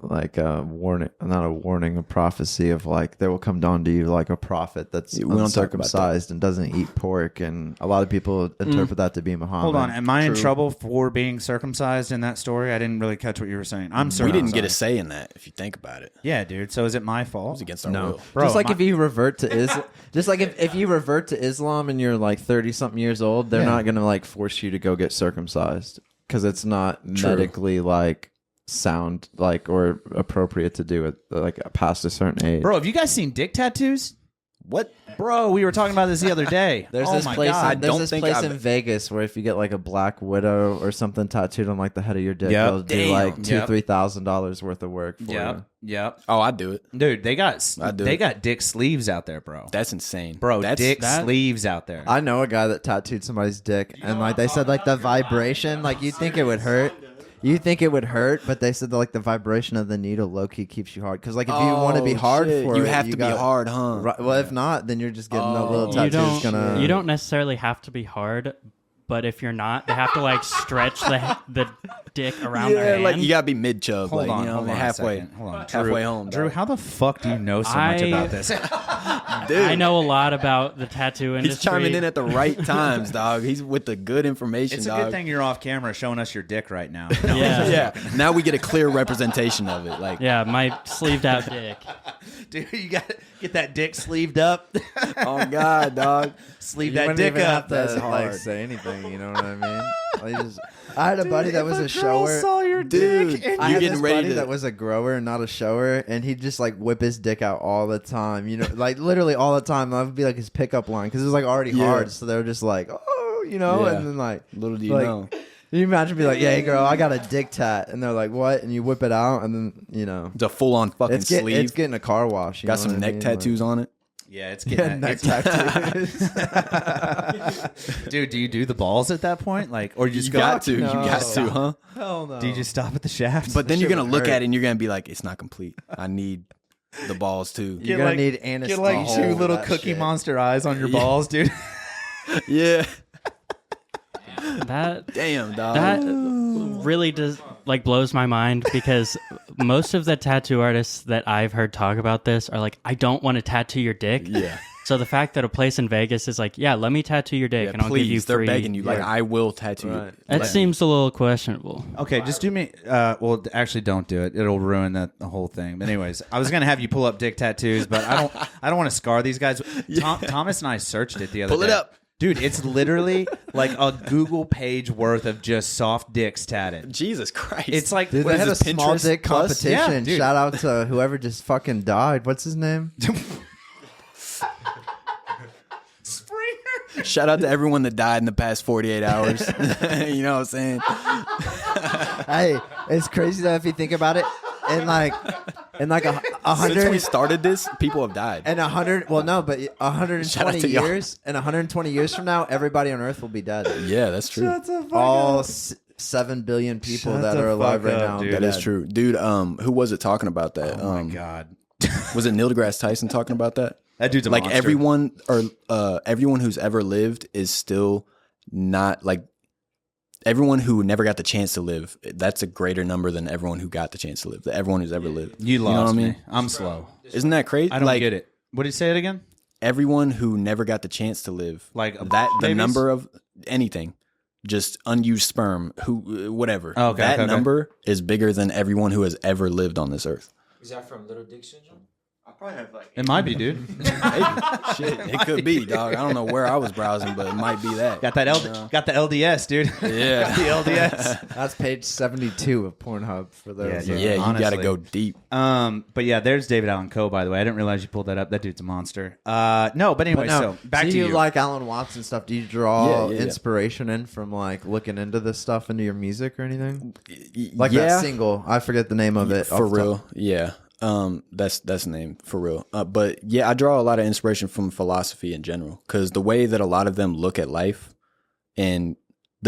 warning, not a warning, a prophecy of like there will come down to you like a prophet that's Yeah, we don't talk about that. uncircumcised and doesn't eat pork, and a lot of people interpret that to be Muhammad. Hold on, am I in trouble for being circumcised in that story? I didn't really catch what you were saying. I'm we circumcised. didn't get a say in that. If you think about it, Yeah, dude. So is it my fault? it was against our No, will. Bro, just like my- if you revert to Islam, just like if you revert to Islam and you're like 30 something years old, they're Yeah. not gonna like force you to go get circumcised because it's not medically like sound like or appropriate to do it like past a certain age. Bro, have you guys seen dick tattoos? What? Bro, we were talking about this the other day. There's oh this my place. God. There's don't this think place I've- in Vegas where if you get like a black widow or something tattooed on like the head of your dick, Yep. they'll do Damn. like Yep. $2,000-$3,000 worth of work for Yep. you. Yep. Oh, I'd do it. Dude, they got do it. dick sleeves out there, bro. That's insane, Bro, That's dick that- sleeves out there. I know a guy that tattooed somebody's dick, and like they said, like the vibration, like you think it would hurt. You think it would hurt, but they said that, like the vibration of the needle low key keeps you hard. Because like if you want to be hard shit. for you it, have to gotta- be hard, huh? Right, well, if not, then you're just getting a little Oh. You tattoo. don't. You don't necessarily have to be hard, but if you're not, they have to like stretch the dick around their hand. like you gotta be mid chub, Hold like on, you know, hold on a halfway, second. Hold on, halfway home. Drew, dog. how the fuck do you know so much about this? Dude, I know a lot about the tattoo industry. he's chiming in at the right times, dog. He's with the good information, It's a dog. good thing you're off camera showing us your dick right now. Yeah. Now we get a clear representation of it. Like, Yeah, my sleeved out dick. Dude, you got to get that dick sleeved up. oh God, dog. Sleeve You that wouldn't dick even up. have to That's hard. say anything. You know what I mean? I had a buddy that was a girl shower. saw your Dude, dick. And I you're had getting this ready buddy to. that was a grower, not a shower, and he'd just like whip his dick out all the time. You know, like literally all the time. That would be like his pickup line because it was like already Yeah. hard. So they were just like, oh, you know, Yeah. and then like, Little do you like, know, Can you imagine be like, yeah, hey girl, I got a dick tat, and they're like, what? And you whip it out, and then you know, it's a full on fucking sleeve. it's getting a car wash. You Got know some what I neck mean? tattoos on it. Yeah, it's Like, getting neck tattoos. Dude, do you do the balls at that point? Like, or you just You go, got to. no. You got to, huh? Hell no. do you just stop at the shaft? But then That you're shit gonna would look hurt. at it and you're gonna be like, it's not complete. I need the balls too. You're Get gonna like- need get anesthesia. like two for little that Cookie shit. Monster eyes on your Yeah. balls, dude. Yeah. That Damn, dog. that really does like blows my mind because most of the tattoo artists that I've heard talk about this are like, I don't want to tattoo your dick. Yeah. So the fact that a place in Vegas is like, yeah, let me tattoo your dick Yeah, and I'll please, give you they're free. begging you. Like, Yeah. I will tattoo you. Right. That seems a little questionable. Okay, just do me. Well, actually, don't do it. It'll ruin the whole thing. But anyways, I was gonna have you pull up dick tattoos, but I don't want to scar these guys. Thomas and I searched it the other day. Pull it up. Dude. It's literally like a Google page worth of just soft dicks tatted. Jesus Christ. It's like Dude, What they is had a this, small Pinterest dick Plus? competition. Yeah, dude. Shout out to whoever just fucking died. What's his name? shout out to everyone that died in the past 48 hours. You know what I'm saying? Hey, it's crazy that if you think about it, in like a Since we hundred started this, people have died. and 100. Well, no, but Shout out 120 to y'all. years. And 120 years from now, everybody on Earth will be dead. Yeah, that's true. All 7 billion people Shut that the are alive fuck right up, now. dude. will That be is dead. true. Dude, who was it talking about that? oh my god, Was it Neil deGrasse Tyson talking about that? that dude's a Like monster. everyone who's ever lived is still not like everyone who never got the chance to live. That's a greater number than everyone who got the chance to live. Everyone who's ever lived. You lost know what I me. mean? I'm slow. Isn't that crazy? I don't like, get it. What did you say it again? Everyone who never got the chance to live, Like that the babies? number of anything, just unused sperm, who whatever. Oh, okay, that okay, okay. number is bigger than everyone who has ever lived on this earth. Is that from Little Dick Syndrome? I probably have like. It might be, dude. Shit, it could be, dog. I don't know where I was browsing, but it might be that. Got that got the LDS, dude. Yeah. Got the LDS. That's page 72 of Pornhub for those. Yeah, Yeah, you got to honestly. go deep. But yeah, there's David Allen Coe, by the way. I didn't realize you pulled that up. That dude's a monster. No, but anyway, so back do to you you. like Alan Watts and stuff? Do you draw Yeah, yeah. inspiration in from like looking into this stuff into your music or anything? Like yeah, that single, I forget the name of it. for off the real. top. Yeah. That's the name for real. But yeah, I draw a lot of inspiration from philosophy in general because the way that a lot of them look at life and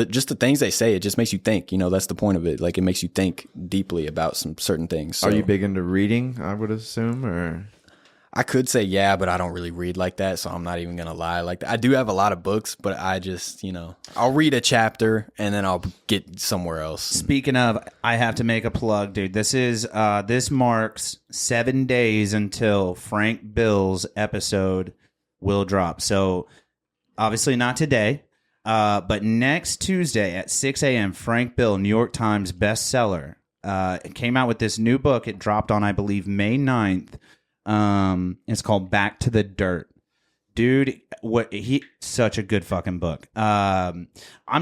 just the things they say, it just makes you think. You know, that's the point of it. Like it makes you think deeply about some certain things. So Are you big into reading? I would assume, or I could say yeah, but I don't really read like that, so I'm not even gonna lie. Like that. I do have a lot of books, but I just I'll read a chapter and then I'll get somewhere else. Speaking of, I have to make a plug, dude. This marks 7 days until Frank Bill's episode will drop. So obviously not today, but next Tuesday at 6 a.m., Frank Bill, New York Times bestseller, came out with this new book. It dropped on, I believe, May 9th. It's called Back to the Dirt. Dude, such a good fucking book. I'm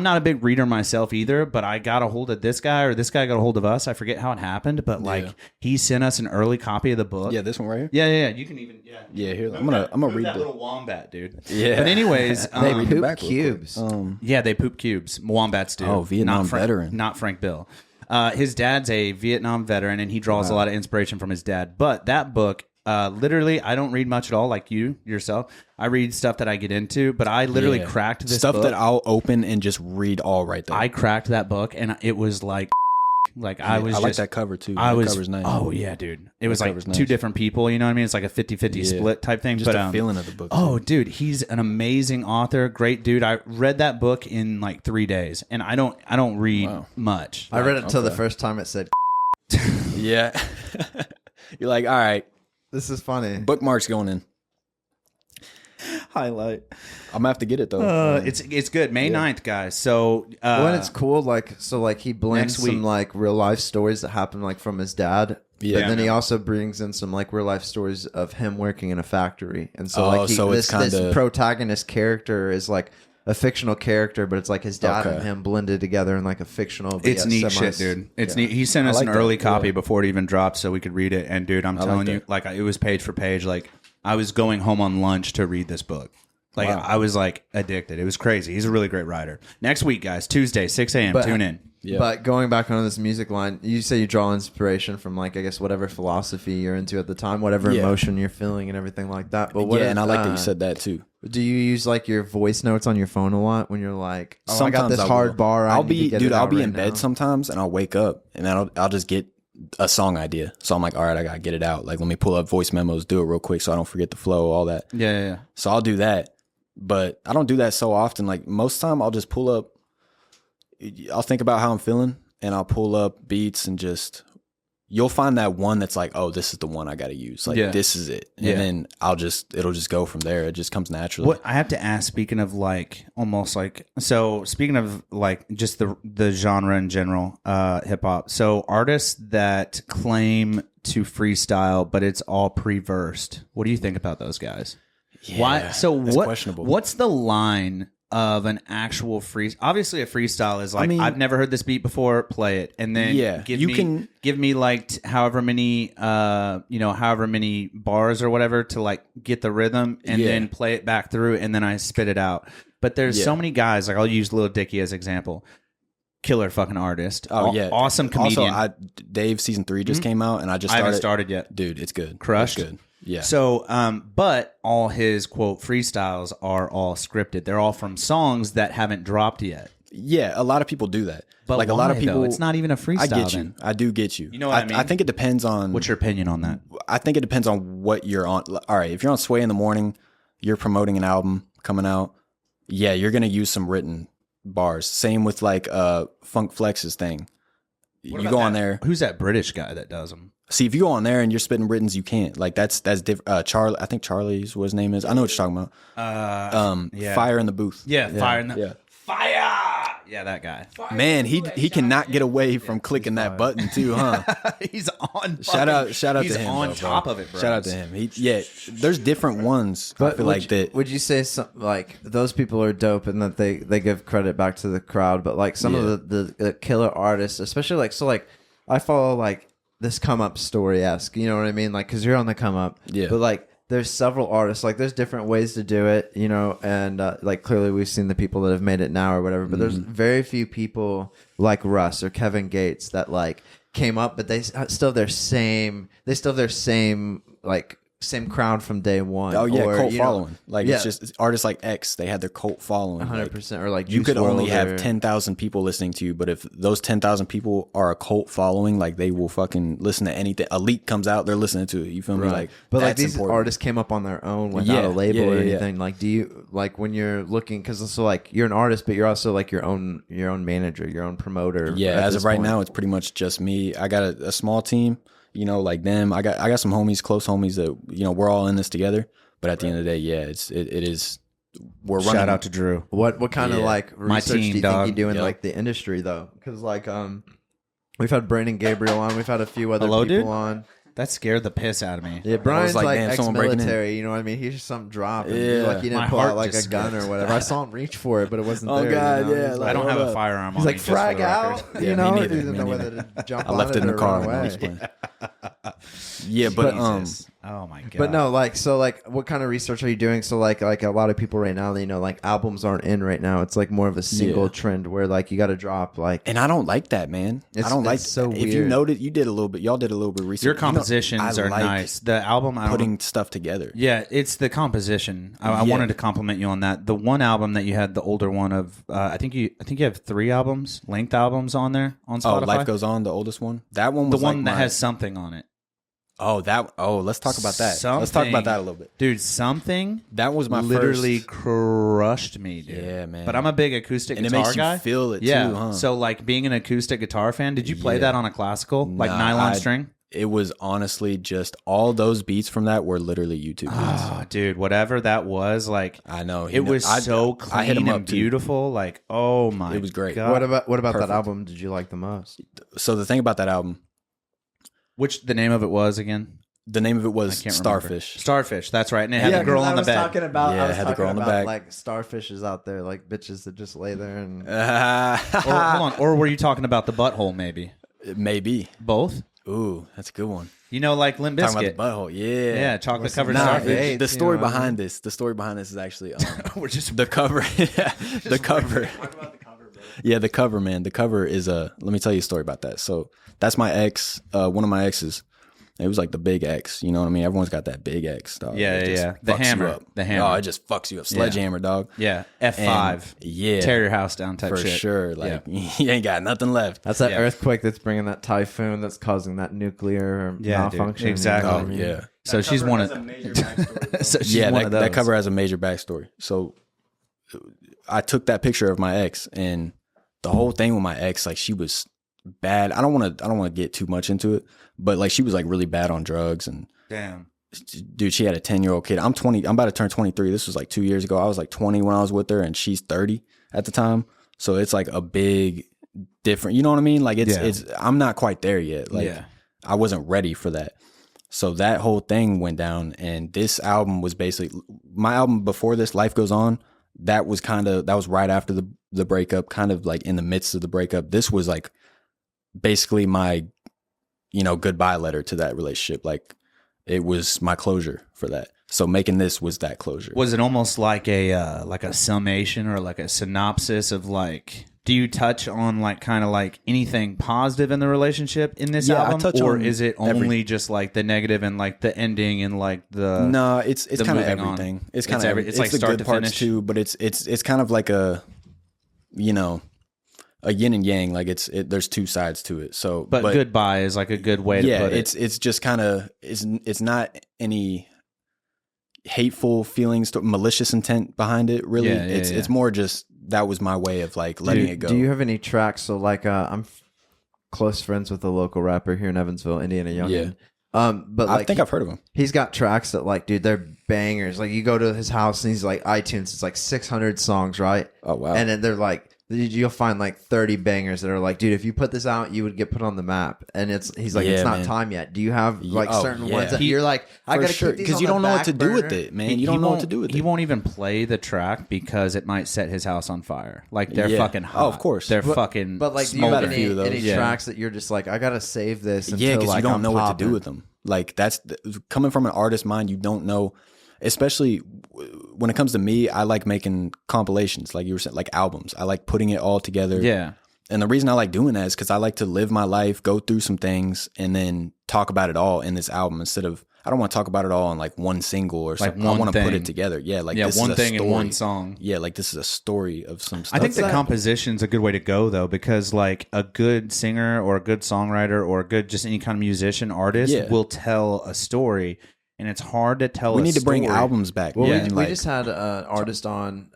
not a big reader myself either, but I got a hold of this guy, or this guy got a hold of us. I forget how it happened, but like he sent us an early copy of the book. Yeah, this one right here. Yeah. You can even Yeah, here. I'm gonna read that the. little wombat, dude. Yeah. But anyways, they read the poop back real quick. cubes. yeah, they poop cubes. Wombats do. Oh, Vietnam veteran. Not Frank Bill. His dad's a Vietnam veteran, and he draws a lot of inspiration from his dad. But that book, literally, I don't read much at all, like you yourself. I read stuff that I get into, but I literally Yeah. cracked this stuff book. that I'll open and just read all right there. I cracked that book, and it was like Like I was I like just, that cover too. I That was cover's nice. Oh yeah, dude. It was like cover's two nice. different people, you know what I mean? It's like a 50-50 split type thing. Just but the feeling of the book. oh, too. dude, he's an amazing author, great dude. I read that book in like 3 days, and I don't read much. I read it until the first time it said. Yeah. You're like, all right, This is funny. bookmarks going in. Highlight. I'm gonna have to get it though. It's good. May 9th, guys. So When it's cool, like he blends next week. some like real life stories that happen like from his dad. Yeah. But then he also brings in some like real life stories of him working in a factory. And so Oh, like so it's this kinda- protagonist character is like a fictional character, but it's like his dad and Okay. him blended together in like a fictional. But it's yet neat semi- shit, dude. It's yeah. neat. He sent us like an that, early copy yeah. before it even dropped, so we could read it. And dude, I'm like telling that. you, like it was page for page. Like I was going home on lunch to read this book. Like Wow. I was like addicted. It was crazy. He's a really great writer. Next week, guys, Tuesday, 6 a.m. But- Tune in. Yeah. But going back on this music line, you say you draw inspiration from like I guess whatever philosophy you're into at the time, whatever Yeah. emotion you're feeling, and everything like that. But what yeah, and I like that you said that too. Do you use like your voice notes on your phone a lot when you're like, oh, I got Sometimes this I hard will. bar? I I'll need be, to get dude. it I'll out be right in bed now. sometimes, and I'll wake up, and then I'll just get a song idea. So I'm like, all right, I gotta get it out. Like, let me pull up voice memos, do it real quick, so I don't forget the flow, all that. Yeah. So I'll do that, but I don't do that so often. Like most time, I'll just pull up. I'll think about how I'm feeling, and I'll pull up beats and just. You'll find that one that's like, oh, this is the one I got to use. Like, this is it. And then it'll just go from there. It just comes naturally. What I have to ask, speaking of like almost like so, speaking of like just the genre in general, hip hop. So artists that claim to freestyle, but it's all pre-versed. What do you think about those guys? Why? So that's what? questionable. What's the line of an actual free? Obviously, a freestyle is like, I've never heard this beat before. Play it, and then give me like however many however many bars or whatever to like get the rhythm, and then play it back through, and then I spit it out. But there's so many guys. Like I'll use Lil Dicky as example. Killer fucking artist. Oh yeah, awesome comedian. Also, Dave season 3 just came out, and I haven't started yet. Dude, it's good. Crushed. It's good. Yeah. So, but all his quote freestyles are all scripted. They're all from songs that haven't dropped yet. Yeah, a lot of people do that. But like a lot of why, people, though? It's not even a freestyle. I get you. Then. I do get you. You know what I mean? I think it depends on. What's your opinion on that? I think it depends on what you're on. All right, if you're on Sway in the Morning, you're promoting an album coming out. Yeah, you're gonna use some written bars. Same with like Funk Flex's thing. You go on there. Who's that British guy that does them? See, if you go on there and you're spitting writtens, you can't. Like that's different. Charlie, I think Charlie's what his name is. I know what you're talking about. Fire in the Booth. Yeah, Fire in the yeah. Fire. Yeah, that guy. Man, he cannot get away from clicking that button too, huh? He's on. Shout out he's to him. He's on bro. top of it, bro. Shout out to him. There's different ones. But I feel like that. Would you say like those people are dope and that they give credit back to the crowd? But like some of the killer artists, especially like I follow like this come up story esque. You know what I mean? Like because you're on the come up. Yeah. But like there's several artists. Like there's different ways to do it. You know, and like clearly we've seen the people that have made it now or whatever. But there's very few people like Russ or Kevin Gates that like came up, but they still have their same. They still have their same like. Same crowd from day one. Oh yeah, or, cult you know, following. Like it's just artists like X. They had their cult following. 100%. Or like you Juice could only WRLD have or- 10,000 people listening to you, but if those 10,000 people are a cult following, like they will fucking listen to anything. A leak comes out, they're listening to it. You feel me? Right. Like, but like that's these important. artists came up on their own without a label or anything. Like, do you like when you're looking? Because so like you're an artist, but you're also like your own manager, your own promoter. Yeah, at as this of right point. now, it's pretty much just me. I got a small team, you know, like them. I got some homies, close homies that you know we're all in this together. But at the end of the day, yeah, it is. We're running. Shout out to Drew. What kind of like My research team, do you dog. think you do in Yep. like the industry though? Because like we've had Brandon Gabriel on, we've had a few other Hello, people dude? on. That scared the piss out of me. Yeah, Brian's like, like damn, someone breaking in. ex-military, you know what I mean? He's just something drop. And Yeah. like he My didn't pull heart out like a just gun skipped. or whatever. I saw him reach for it, but it wasn't Oh, there. God, you know? yeah, He's like, I don't hold have a up. firearm He's on me. like just for the frag record. out, Yeah, you me know, neither, he didn't me know neither. whether to jump I on left it in the or car run when I away. was playing. Yeah, but Jesus. Oh my god. But no, like, so like, what kind of research are you doing? So like a lot of people right now, you know, like albums aren't in right now. It's like more of a single trend where like you got to drop like. And I don't like that, man. I don't like so weird. If you noted, you did a little bit. Y'all did a little bit of research. Your compositions are like nice. The album, putting stuff together. Yeah, it's the composition. I wanted to compliment you on that. The one album that you had, the older one of, I think you have 3 albums, length albums on there on Spotify. Oh, Life Goes On, the oldest one. That one was the one that has something on it. Oh, let's talk about that. Let's talk about that a little bit. Dude, Something that was my literally first... crushed me, dude. Yeah, man. But I'm a big acoustic and guitar it makes guy. You feel it yeah. too, huh? So like being an acoustic guitar fan, did you play that on a classical? Like nylon string? It was honestly just all those beats from that were literally YouTube beats. Oh, dude, whatever that was, like I know it was so clean I hit him and beautiful. Too. Like, oh my, it was great. God. What about that album? Did you like the most? So the thing about that album, which the name of it was again? The name of it was Starfish. Remember. Starfish, that's right. And it had the girl on the bed. Talking about, yeah, it had the girl on the back. Like starfishes out there, like bitches that just lay there and. Hold on. Or were you talking about the butthole? Maybe. Maybe both. Ooh, that's a good one. You know, like Limp Bizkit. Talking about the butthole, yeah. Yeah, chocolate covered starfish. starfish. The story behind this is actually we're just the cover. The cover. Talk about the cover, bro. Yeah, the cover, man. The cover is let me tell you a story about that. So that's my ex, one of my exes. It was like the big X, you know what I mean? Everyone's got that big X, dog. Yeah. The hammer. The hammer. Oh, it just fucks you up. Sledgehammer, dog. Yeah. F5. Yeah. Tear your house down type for shit. For sure. Like, you ain't got nothing left. That's that earthquake that's bringing that typhoon that's causing that nuclear malfunction. Dude, exactly. Oh, yeah. So she's one of... That cover has a major backstory. So I took that picture of my ex, and the whole thing with my ex, like, she was bad. I don't want to get too much into it, but like she was like really bad on drugs, and damn, dude, she had a 10-year-old kid. I'm 20. I'm about to turn 23. This was like 2 years ago. I was like 20 when I was with her, and she's 30 at the time. So it's like a big different. You know what I mean? Like it's. I'm not quite there yet. Like I wasn't ready for that. So that whole thing went down, and this album was basically my album before this. Life Goes On. That was right after the breakup, kind of like in the midst of the breakup. This was like basically my, goodbye letter to that relationship. Like it was my closure for that. So making this was that closure. Was it almost like a summation or like a synopsis of like, do you touch on like kind of like anything positive in the relationship in this album? Or is it only just like the negative and like the ending and like the... No, it's kind of everything. On. It's kind of it's like the start good to parts finish too, but it's kind of like a yin and yang. Like there's two sides to it. So, but goodbye is like a good way to put it. It's just kind of it's not any hateful feelings, malicious intent behind it. Really, it's more just that was my way of like letting it go. Do you have any tracks? So like I'm close friends with a local rapper here in Evansville, Indiana Youngin. But like, I think I've heard of him. He's got tracks that like, dude, they're bangers. Like you go to his house and he's like iTunes. It's like 600 songs, right? Oh wow! And then they're like. You'll find like 30 bangers that are like, dude, if you put this out, you would get put on the map. And he's like, it's not time yet. Do you have like certain ones that you're like, I gotta keep these because you don't know what to do with it, man. You don't know what to do with it. He won't even play the track because it might set his house on fire. Like they're fucking hot. Oh, of course, they're fucking. But like, do you have any tracks that you're just like, I gotta save this? Yeah, because you don't know what to do with them. Like that's coming from an artist's mind. You don't know. Especially when it comes to me, I like making compilations, like you were saying, like albums. I like putting it all together. Yeah. And the reason I like doing that is because I like to live my life, go through some things, and then talk about it all in this album instead of, I don't want to talk about it all in like one single or something. I want to put it together. Yeah, like this one is a thing story. in one song. Yeah, like this is a story of some stuff. I think the composition's a good way to go though, because like a good singer or a good songwriter or a good just any kind of musician, artist will tell a story. And it's hard to tell. We need to bring albums back. Well, we just had an artist on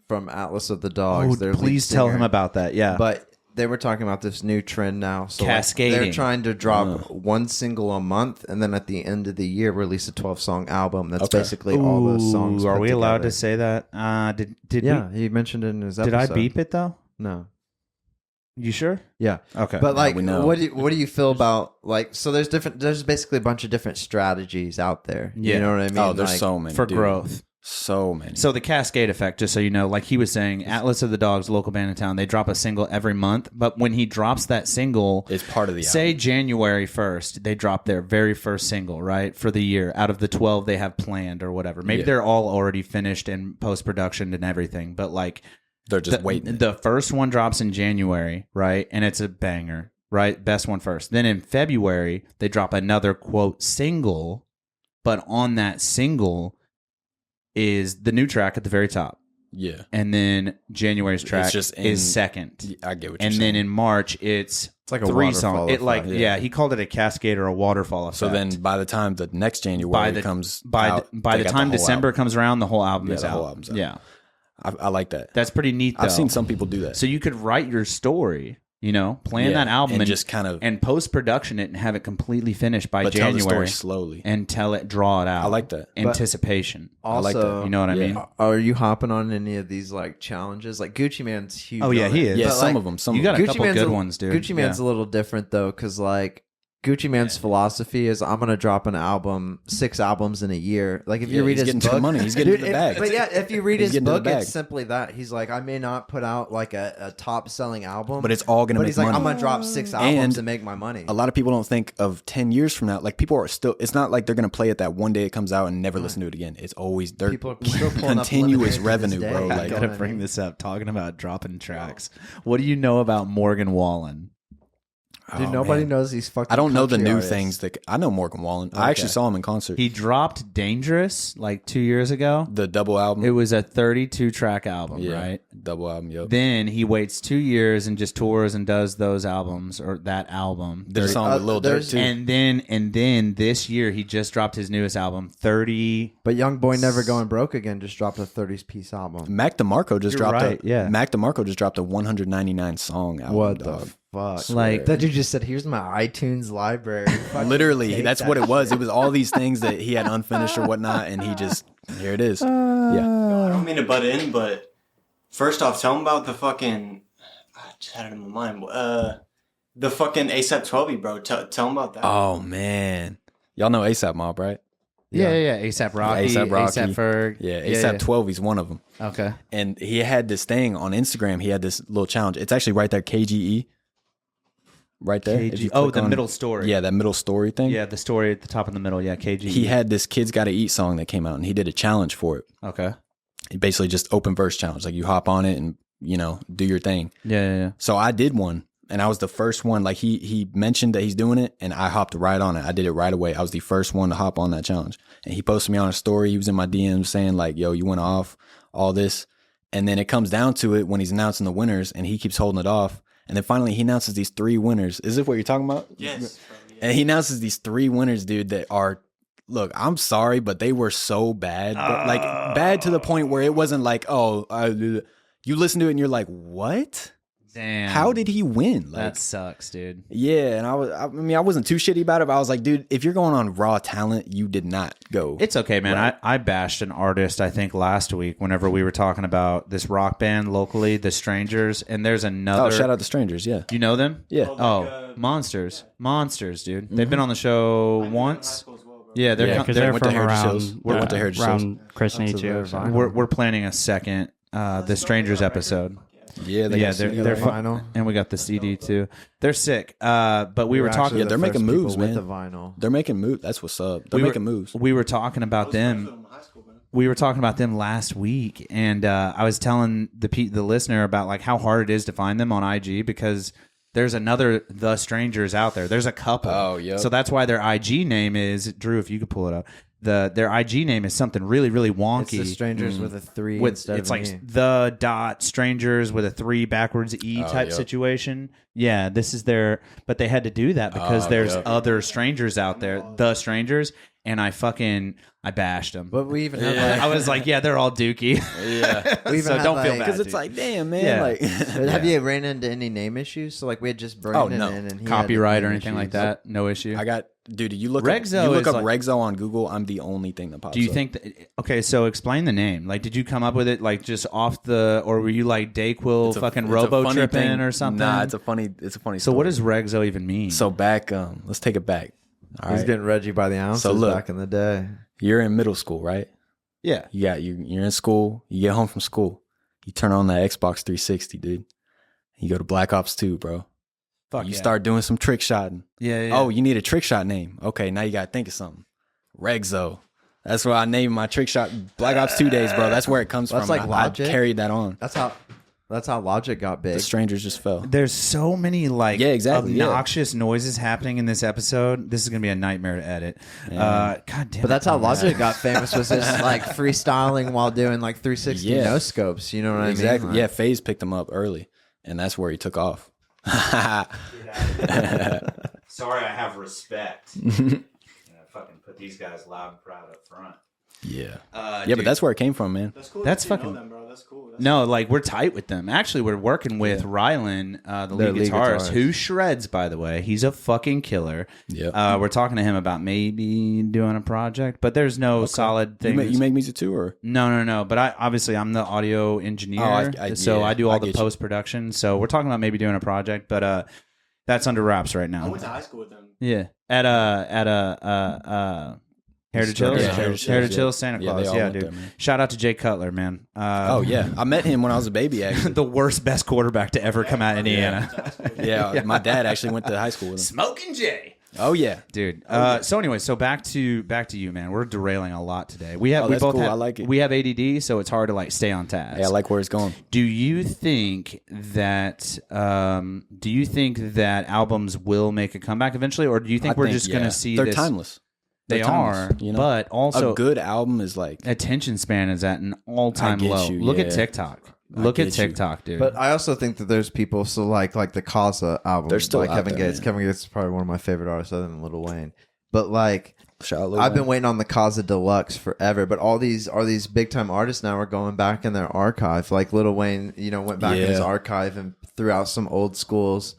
from Atlas of the Dogs. Oh, please tell him about that. Yeah, but they were talking about this new trend now. So cascading. They're trying to drop one single a month, and then at the end of the year, release a 12-song album. That's basically all those songs. Are we allowed to say that? Did he mentioned it in his episode. Did I beep it though? No. You sure? Yeah. Okay. But like, what do you feel about like? So there's basically a bunch of different strategies out there. Yeah. You know what I mean? Oh, there's so many for growth. So many. So the cascade effect, just so you know, like he was saying, Atlas of the Dogs, local band in town, they drop a single every month. But when he drops that single, it's part of the say album. January 1st, they drop their very first single, right, for the year out of the 12 they have planned or whatever. Maybe they're all already finished in post-production and everything, but like they're just waiting. The first one drops in January, right, and it's a banger, right, best one first. Then in February, they drop another, quote, single, but on that single is the new track at the very top. Yeah. And then January's track just is second. I get what you're and saying. then in March, it's like a 3 waterfall songs. It like effect. he called it a cascade or a waterfall effect. So then by the time the next January comes out, by the time December comes around, the whole album is out. whole album's out. Yeah. I like that. That's pretty neat, though. I've seen some people do that. So you could write your story, plan that album and just kind of and post-production it and have it completely finished by but January. tell the story slowly and draw it out. I like that. Anticipation. Also, I like that. You know what I mean? Are you hopping on any of these like challenges? Like Gucci Mane's huge. Oh yeah, on he it. is. Yeah, But, some like, of them. Some you of got them. a couple Man's good ones, dude. Gucci Mane's a little different though, because like Gucci Mane's philosophy is I'm gonna drop an album, 6 albums in a year. Like if you read he's his getting to book, the money. He's getting to the Dude, bag. But yeah, if you read He's his getting to the book, bag. it's simply that. He's like, I may not put out like a top selling album, But it's all gonna but make he's like, money. I'm gonna drop 6 albums and make my money. A lot of people don't think of 10 years from now. Like people are still. It's not like they're gonna play it that one day it comes out and never listen to it again. It's always they're People are still pulling up continuous Lemonade to this revenue, bro. day. I Like gotta bring this up. Talking about dropping tracks. What do you know about Morgan Wallen? Dude, oh, nobody man. knows these fucking. I don't know the country new artists. things that I know. Morgan Wallen. I actually saw him in concert. He dropped Dangerous like 2 years ago. The double album. It was a 32 track album, yeah, right? double album. Yep. Then he waits 2 years and just tours and does those albums or that album. There's a song with Lil Durk there's- too. And then this year he just dropped his newest album, 30. But Young Boy Never Going Broke Again just dropped a 30-piece album. Mac DeMarco just You're dropped right, yeah. Mac DeMarco just dropped a 199 song album. What dog. the fuck? Like- that dude just said, "Here's my iTunes library." Fucking Literally, take that's that what it was. shit. It was all these things that he had unfinished or whatnot, and he just here it is. Uh, Yeah, I don't mean to butt in, but first off, tell him about the fucking. I just had it in my mind. The fucking ASAP 12, bro. Tell him about that. Oh man, y'all know ASAP Mob, right? Yeah. ASAP Rocky, A$AP Rocky. ASAP Ferg. Yeah, ASAP 12. He's one of them. Okay. And he had this thing on Instagram. He had this little challenge. It's actually right there, KGE. Right there. If you Oh, click the on- middle story. Yeah, that middle story thing. Yeah, the story at the top in the middle. Yeah, KG. He had this "Kids Gotta Eat" song that came out, and he did a challenge for it. Okay. He basically just open verse challenge. Like you hop on it and do your thing. Yeah. So I did one, and I was the first one. Like he mentioned that he's doing it, and I hopped right on it. I did it right away. I was the first one to hop on that challenge, and he posted me on a story. He was in my DMs saying like, "Yo, you went off all this," and then it comes down to it when he's announcing the winners, and he keeps holding it off, and then finally he announces these 3 winners. Is this what you're talking about? Yes. Bro, yeah. And he announces these 3 winners, dude, that are. Look, I'm sorry, but they were so bad. But like bad to the point where it wasn't like, you listen to it and you're like, what? Damn. How did he win? Like, that sucks, dude? yeah, and I wasn't too shitty about it, but I was like, dude, if you're going on raw talent, you did not go. It's okay, man. Right. I bashed an artist, I think, last week whenever we were talking about this rock band locally, The Strangers, and there's another. Oh, shout out to Strangers, yeah. You know them? Yeah. Oh, Monsters, dude. They've been on the show once. Yeah, they're Yeah, com- Because they're they're went to from Heritage around, Shows. We went to Heritage around Christmas too. So. we're planning a second The Strangers episode. Yeah, they're fun. vinyl. And we got the CD too. They're sick. But we were talking. Yeah, they're making moves, man. With the vinyl. They're making moves. That's what's up. They're making moves. We were talking about them. We were talking about them last week, and I was telling the listener about like how hard it is to find them on IG because there's another The Strangers out there. There's a couple. Oh, yep. So that's why their IG name is Drew. If you could pull it up, their IG name is something really really wonky. It's the Strangers with a 3 With instead it's of like an E. the dot strangers with a 3 backwards E type yep. situation. Yeah, this is their. But they had to do that because there's yep. other strangers out there, The Strangers, and I bashed them. But we even have I was like, yeah, they're all dookie. Yeah. we even so had, don't feel like- bad. Because it's dude. like, damn, man. Yeah. Like, Have you ran into any name issues? So like we had just Brandon no. in and he Copyright had or name anything like issues. that? No issue. dude, you look Regzzo up, is like- Regzzo on Google, I'm the only thing that pops up. Do you think that? Okay, so explain the name. Like, did you come up with it like just off the, or were you like Dayquil It's a- fucking it's a robo funny tripping thing. or something? Nah, it's a funny So story. what does Regzzo even mean? So back, let's take it back. All He's right. getting Reggie by the ounces So look. back in the day. You're in middle school, right? Yeah, you're in school. You get home from school. You turn on that Xbox 360, dude. You go to Black Ops 2, bro. Fuck You yeah. start doing some trick shotting. Yeah. Oh, you need a trick shot name. Okay, now you got to think of something. Regzzo. That's why I named my trick shot Black Ops 2 days, bro. That's where it comes That's from. like I Logic. carried that on. That's how Logic got big. The strangers just fell. There's so many exactly, obnoxious noises happening in this episode. This is gonna be a nightmare to edit. God damn. But that's how Logic got famous, was just like freestyling while doing like 360 no scopes. You know what I mean? Exactly. Yeah, FaZe picked him up early, and that's where he took off. Sorry, I have respect. Fucking put these guys loud and proud up front. Yeah. Dude, but that's where it came from, man. That's cool. That's that you fucking- know them, bro. That's cool. No, like we're tight with them. Actually, we're working with Rylan, the lead guitarist, who shreds. By the way, he's a fucking killer. Yeah. We're talking to him about maybe doing a project, but there's no solid thing. You make music too, or No. But I'm the audio engineer, so I do all the post production. So we're talking about maybe doing a project, but that's under wraps right now. I went to high school with them. Yeah, at Heritage Hills, Heritage Hills, Santa Yeah, they Claus. all Yeah, went dude. there, man. Shout out to Jay Cutler, man. oh yeah, I met him when I was a baby. Actually, the worst, best quarterback to ever come out of Indiana. yeah, my dad actually went to high school with him. Smoking Jay. Oh yeah, dude. So anyway, so back to you, man. We're derailing a lot today. We that's both cool. have, I like it. We have ADD, so it's hard to like stay on task. Hey, I like where it's going. Do you think that albums will make a comeback eventually, or do you think we're just going to see they're this? timeless? They They're are, timeless, you know? but also a good album is like attention span is at an all-time I get low. you, Look at yeah. TikTok. I Look at get you. TikTok, dude. But I also think that there's people still like the Kaza album. They're still like out Kevin there, Gates. man. Kevin Gates is probably one of my favorite artists other than Lil Wayne. But like shout out Lil I've been Wayne. waiting on the Kaza Deluxe forever. But all these big time artists now are going back in their archive. Like Lil Wayne, went back in his archive and threw out some old schools.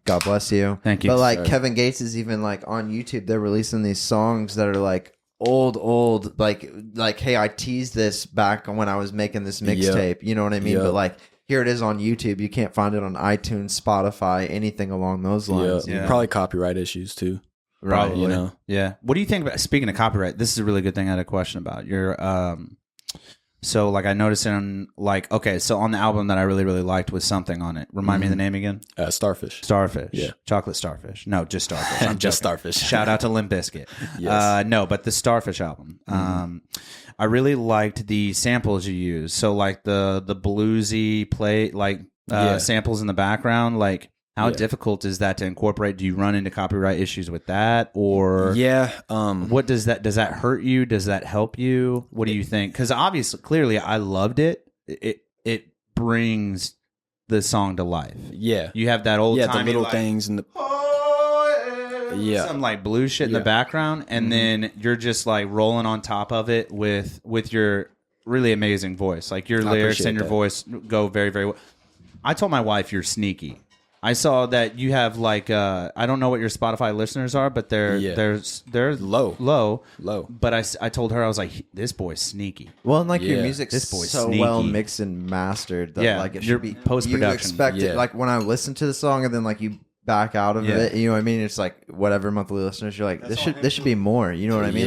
God bless you. Thank you. But like Sorry. Kevin Gates is even like on YouTube. They're releasing these songs that are like old like hey, I teased this back when I was making this mixtape. You know what I mean? Yep. But like here it is on YouTube. You can't find it on iTunes, Spotify, anything along those lines. Yeah. Probably copyright issues too. Probably. You know. Yeah. What do you think about, speaking of copyright, this is a really good thing I had a question about. So like I noticed on so on the album that I really, really liked was something on it. Remind me of the name again? Starfish. Starfish. Yeah. Chocolate Starfish. No, just Starfish. I'm Just joking. Starfish. Shout out to Limp Bizkit. Yes. No, but the Starfish album. I really liked the samples you used. So like the bluesy samples in the background, like how difficult is that to incorporate? Do you run into copyright issues with that, or what does that hurt you? Does that help you? What do you think? Because obviously, clearly, I loved it. It brings the song to life. Yeah. You have that old the timey, little like, things and the some like blue shit in the background, and then you're just like rolling on top of it with your really amazing voice. Like your lyrics and your voice go very, very well. I told my wife you're sneaky. I saw that you have like I don't know what your Spotify listeners are, but they're low. But I told her, I was like, this boy's sneaky. Well, and like your music's This boy's so sneaky. well mixed and mastered that like it your should be post-production. You expect it like when I listen to the song and then like you back out of it, you know what I mean? It's like whatever monthly listeners, you're like, this should be more. You know what I mean?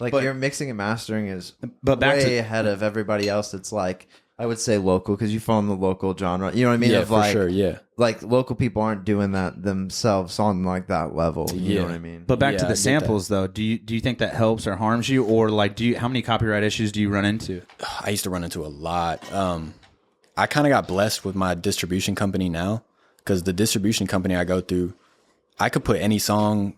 Like your mixing and mastering is way ahead of everybody else. It's like I would say local because you fall in the local genre. You know what I mean? Yeah, of for like, sure. Yeah. Like local people aren't doing that themselves on like that level. You know what I mean? But back to the samples though, do you think that helps or harms you, or like how many copyright issues do you run into? I used to run into a lot. I kind of got blessed with my distribution company now because the distribution company I go through, I could put any song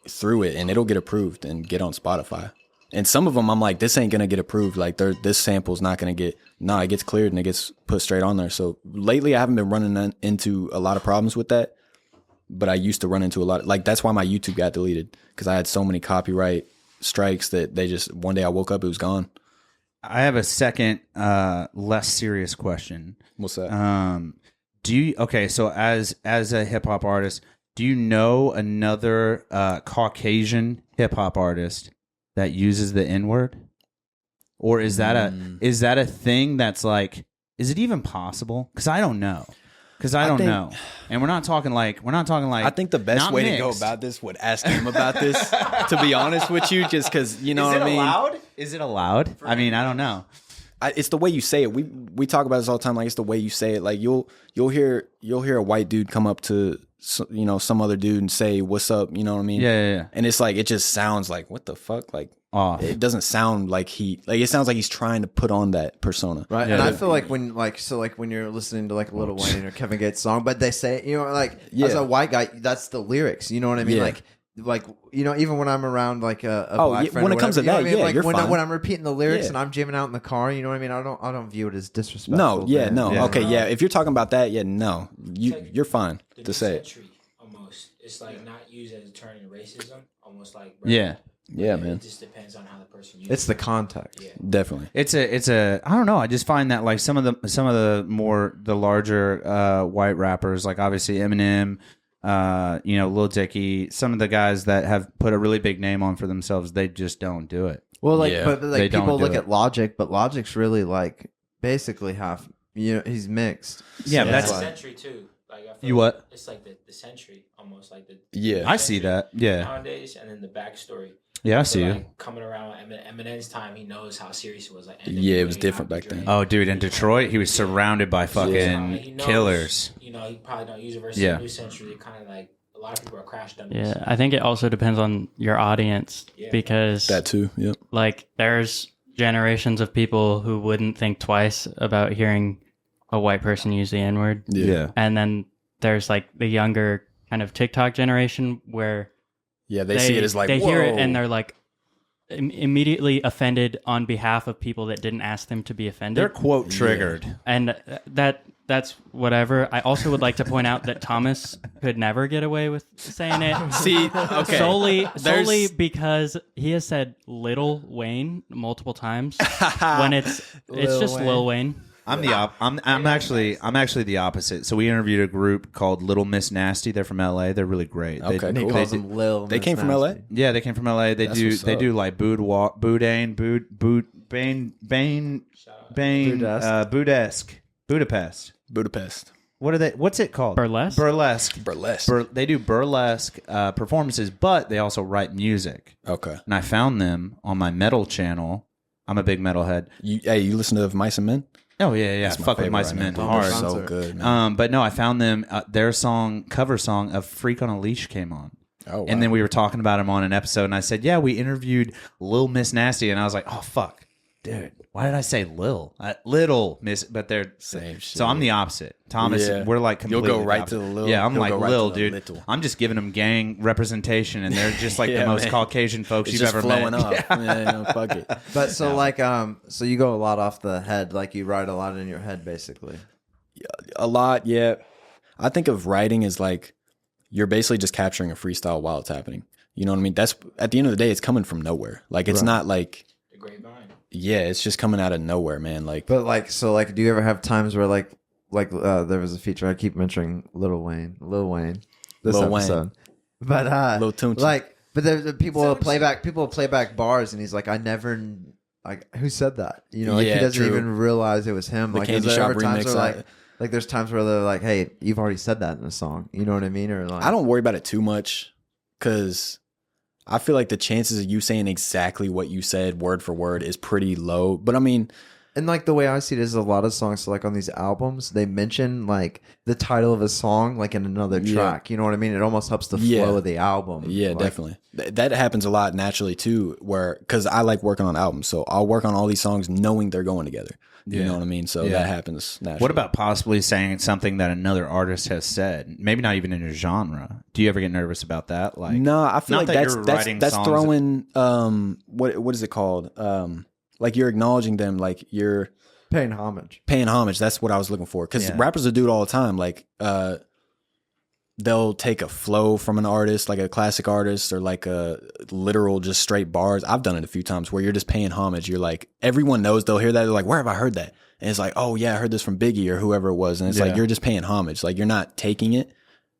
through it and it'll get approved and get on Spotify. And some of them, I'm like, this ain't going to get approved. Like, this sample's not going to get... No, it gets cleared and it gets put straight on there. So lately, I haven't been running into a lot of problems with that. But I used to run into a lot... Like, that's why my YouTube got deleted. Because I had so many copyright strikes that they just... One day I woke up, it was gone. I have a second, less serious question. What's that? So as a hip-hop artist, do you know another Caucasian hip-hop artist that uses the N-word? Or is that a thing that's like, is it even possible? Because I don't know. Because I don't know, and we're not talking like I think the best way to go about this would ask him about this. To be honest with you, just because you know what I mean. Is it allowed? I mean, I don't know. It's the way you say it. We talk about this all the time. Like it's the way you say it. Like you'll hear a white dude come up to some other dude and say what's up. You know what I mean? Yeah. And it's like it just sounds like what the fuck. Like it doesn't sound like it sounds like he's trying to put on that persona. Right. Yeah. And I feel like when you're listening to like a Lil Wayne or Kevin Gates song, but they say as a white guy, that's the lyrics. You know what I mean? Yeah. Like even when I'm around like a black friend, when or it comes to whatever, that, you know what I mean? yeah, Like you're when fine. when I'm repeating the lyrics Yeah. and I'm jamming out in the car, you know what I mean? I don't view it as disrespectful. No, yeah, man. no. Yeah. Okay, yeah. If you're talking about that, yeah, no. You're fine to say it. Almost. It's like not used as a term in racism. Almost like Yeah. Yeah, man. It just depends on how the person uses it. It's the context. Yeah. Definitely. It's a I don't know. I just find that like some of the larger white rappers, like obviously Eminem, Lil Dicky, some of the guys that have put a really big name on for themselves, they just don't do it. Well, like, Yeah. but like They don't people do look it. at Logic, but Logic's really like basically half. He's mixed. Yeah, So but It's that's the century too. Like I feel You like what? It's like the century, almost like the Yeah. I see that. Yeah. nowadays, and then the backstory. Yeah, I So, see you. like, coming around Eminem's time, he knows how serious it was. Like, Yeah, it was different back then. Oh, dude, in Detroit, he was surrounded by He fucking knows, killers. You know, he probably don't use it versus Yeah. the new century. They kind of like a lot of people are crash dummies. Yeah, I think it also depends on your audience because That too. Yep. like there's generations of people who wouldn't think twice about hearing a white person use the N-word. Yeah. And then there's like the younger kind of TikTok generation where Yeah, they see it as like they whoa. hear it and they're like immediately offended on behalf of people that didn't ask them to be offended. They're quote triggered. And that's whatever. I also would like to point out that Thomas could never get away with saying it. See, okay. Solely because he has said Little Wayne multiple times when it's just Lil Wayne. I'm actually the opposite. So we interviewed a group called Little Miss Nasty. They're from LA. They're really great. Okay, And he cool. calls him Lil. They Miss came from Nasty. LA? Yeah, they came from LA. They That's do what's they up. do like Boudin, Budapest. Budapest. What are they? What's it called? Burlesque? Burlesque. They do burlesque performances, but they also write music. Okay. And I found them on my metal channel. I'm a big metalhead. You listen to Mice and Men? Oh yeah. That's my Fuck with favorite Mice right and Men now. hard. They're so Concert. good, man. But no, I found them. Their cover song of "Freak on a Leash" came on. Oh, wow. And then we were talking about him on an episode, and I said, "Yeah, we interviewed Lil Miss Nasty," and I was like, "Oh fuck, dude, why did I say Lil? Little Miss?" But they're Same shit. So I'm the opposite. Thomas, Yeah. we're like You'll completely go right opposite. to the Lil. Yeah, I'm He'll like go right Lil, to the dude. little. I'm just giving them gang representation, and they're just like the Yeah, most man. Caucasian folks It's you've just ever flowing met. up. Yeah, fuck it. But so so you go a lot off the head, like you write a lot in your head, basically. A lot, yeah. I think of writing as like you're basically just capturing a freestyle while it's happening. You know what I mean? That's at the end of the day, it's coming from nowhere. Like it's not like The grapevine. yeah, it's just coming out of nowhere, man. Like But do you ever have times where like there was a feature I keep mentioning Lil Wayne this Lil Wayne. episode, but Lil Tunechi. like but the people will play back bars, and he's like, I never like who said that, you know, like Yeah, he doesn't true. even realize it was him. The Like Candy is there Shop ever times remix, where like there's times where they're like, hey, you've already said that in the song, you know what I mean? Or like I don't worry about it too much because I feel like the chances of you saying exactly what you said word for word is pretty low. But I mean, And like the way I see it is a lot of songs, so like on these albums, they mention like the title of a song like in another track. You know what I mean? It almost helps the flow of the album. Yeah, Like, definitely. That happens a lot naturally too, where because I like working on albums, so I'll work on all these songs knowing they're going together. You know what I mean? So that happens naturally. What about possibly saying something that another artist has said? Maybe not even in a genre. Do you ever get nervous about that? Like, no, I feel not like that you're writing that's songs throwing what is it called? Like you're acknowledging them, like you're paying homage. That's what I was looking for. Because rappers will do it all the time. Like they'll take a flow from an artist, like a classic artist, or like a literal just straight bars. I've done it a few times where you're just paying homage. You're like, everyone knows, they'll hear that. They're like, where have I heard that? And it's like, oh yeah, I heard this from Biggie or whoever it was. And it's like, you're just paying homage. Like you're not taking it.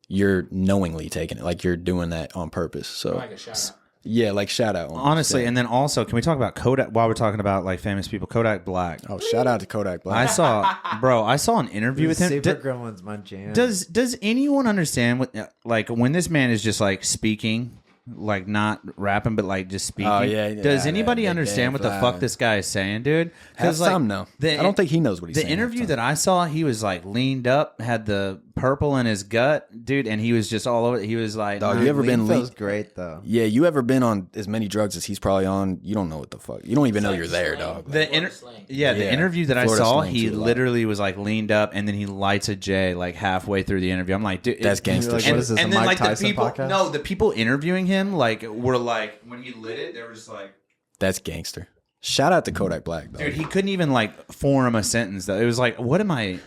You're knowingly taking it. Like you're doing that on purpose. So Like a shout out. Yeah, like shout out. Honestly, Yeah. and then also, can we talk about Kodak while we're talking about like famous people? Kodak Black. Oh, shout out to Kodak Black. I saw an interview with him. Super Gremlin's my jam. Does anyone understand what like when this man is just like speaking, like not rapping, but like just speaking? Oh, yeah. Does Yeah, anybody yeah, understand what the yeah. fuck this guy is saying, dude? Have like some know. I don't think he knows what he's saying. The interview that I saw, he was like leaned up, had the purple in his gut, dude, and he was just all over. He was like, Dog, you ever been feels lean? great though. Yeah, you ever been on as many drugs as he's probably on? You don't know what the fuck. You don't even know you're there, dog. The interview that I Florida saw, slang he too, a lot. literally was like leaned up, and then he lights a J like halfway through the interview. I'm like, dude, That's gangster Like, shit. what is this? And a then Mike like Tyson the people, podcast? no, the people interviewing him like were like when he lit it, they were just like, That's gangster. Shout out to Kodak Black, dog. dude, he couldn't even like form a sentence. Though it was like, what am I?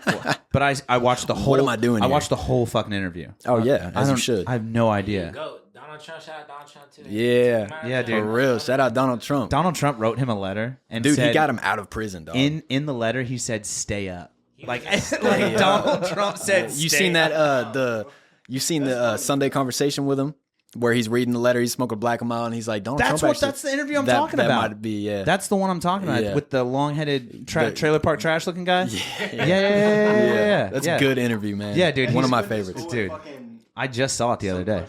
But I watched the whole. What am I doing I here? watched the whole fucking interview. Oh yeah, I as you don't- should. I have no idea. Go. Donald Trump, shout out Donald Trump too. Yeah, dude. for real. Shout out Donald Trump. Donald Trump wrote him a letter and Dude, said, he got him out of prison, dog. in the letter. He said, "Stay up." Like Donald Trump said. You "Stay seen that? up." You seen the Sunday conversation with him where he's reading the letter, he's smoking Black and Mild, and he's like, Donald That's Trump. that's the interview I'm talking about. That might be, yeah. That's the one I'm talking about Yeah. with the long-headed The- trailer park trash looking guy. Yeah. That's yeah. a good interview, man. Yeah, dude. One of he's- my favorites. Dude, I just saw it the other day.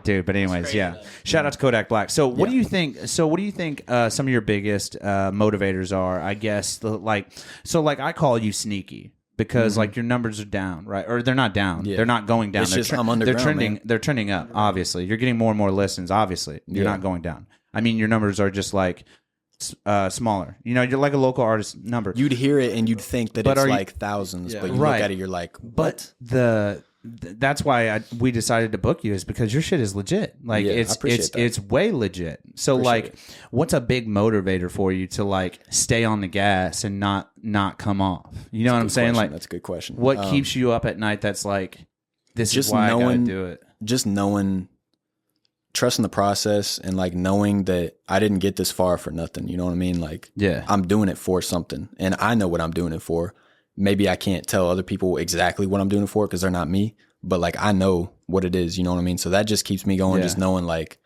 Dude, but anyways, yeah. Shout out to Kodak Black. So, what do you think? So, what do you think? Some of your biggest motivators are, I guess, like I call you sneaky because like your numbers are down, right? Or they're not down. Yeah. They're not going down. It's they're just I'm they're underground, trending. man. They're trending up. Obviously, you're getting more and more listens. Obviously, you're Yeah. not going down. I mean, your numbers are just like smaller. You know, you're like a local artist number. You'd hear it and you'd think that But it's are you- like thousands, but you Right. look at it, you're like, But that's why we decided to book you is because your shit is legit. Like Yeah, I it's appreciate that. it's way legit. So like, what's a big motivator for you to like stay on the gas and not come off? You know what I'm saying? Like that's a good question. What keeps you up at night? That's like this just is why knowing, I gotta do it. Just knowing, trusting the process, and like knowing that I didn't get this far for nothing. You know what I mean? Like, Yeah. I'm doing it for something, and I know what I'm doing it for. Maybe I can't tell other people exactly what I'm doing it for because they're not me, but like I know what it is. You know what I mean? So that just keeps me going. Yeah. Just knowing like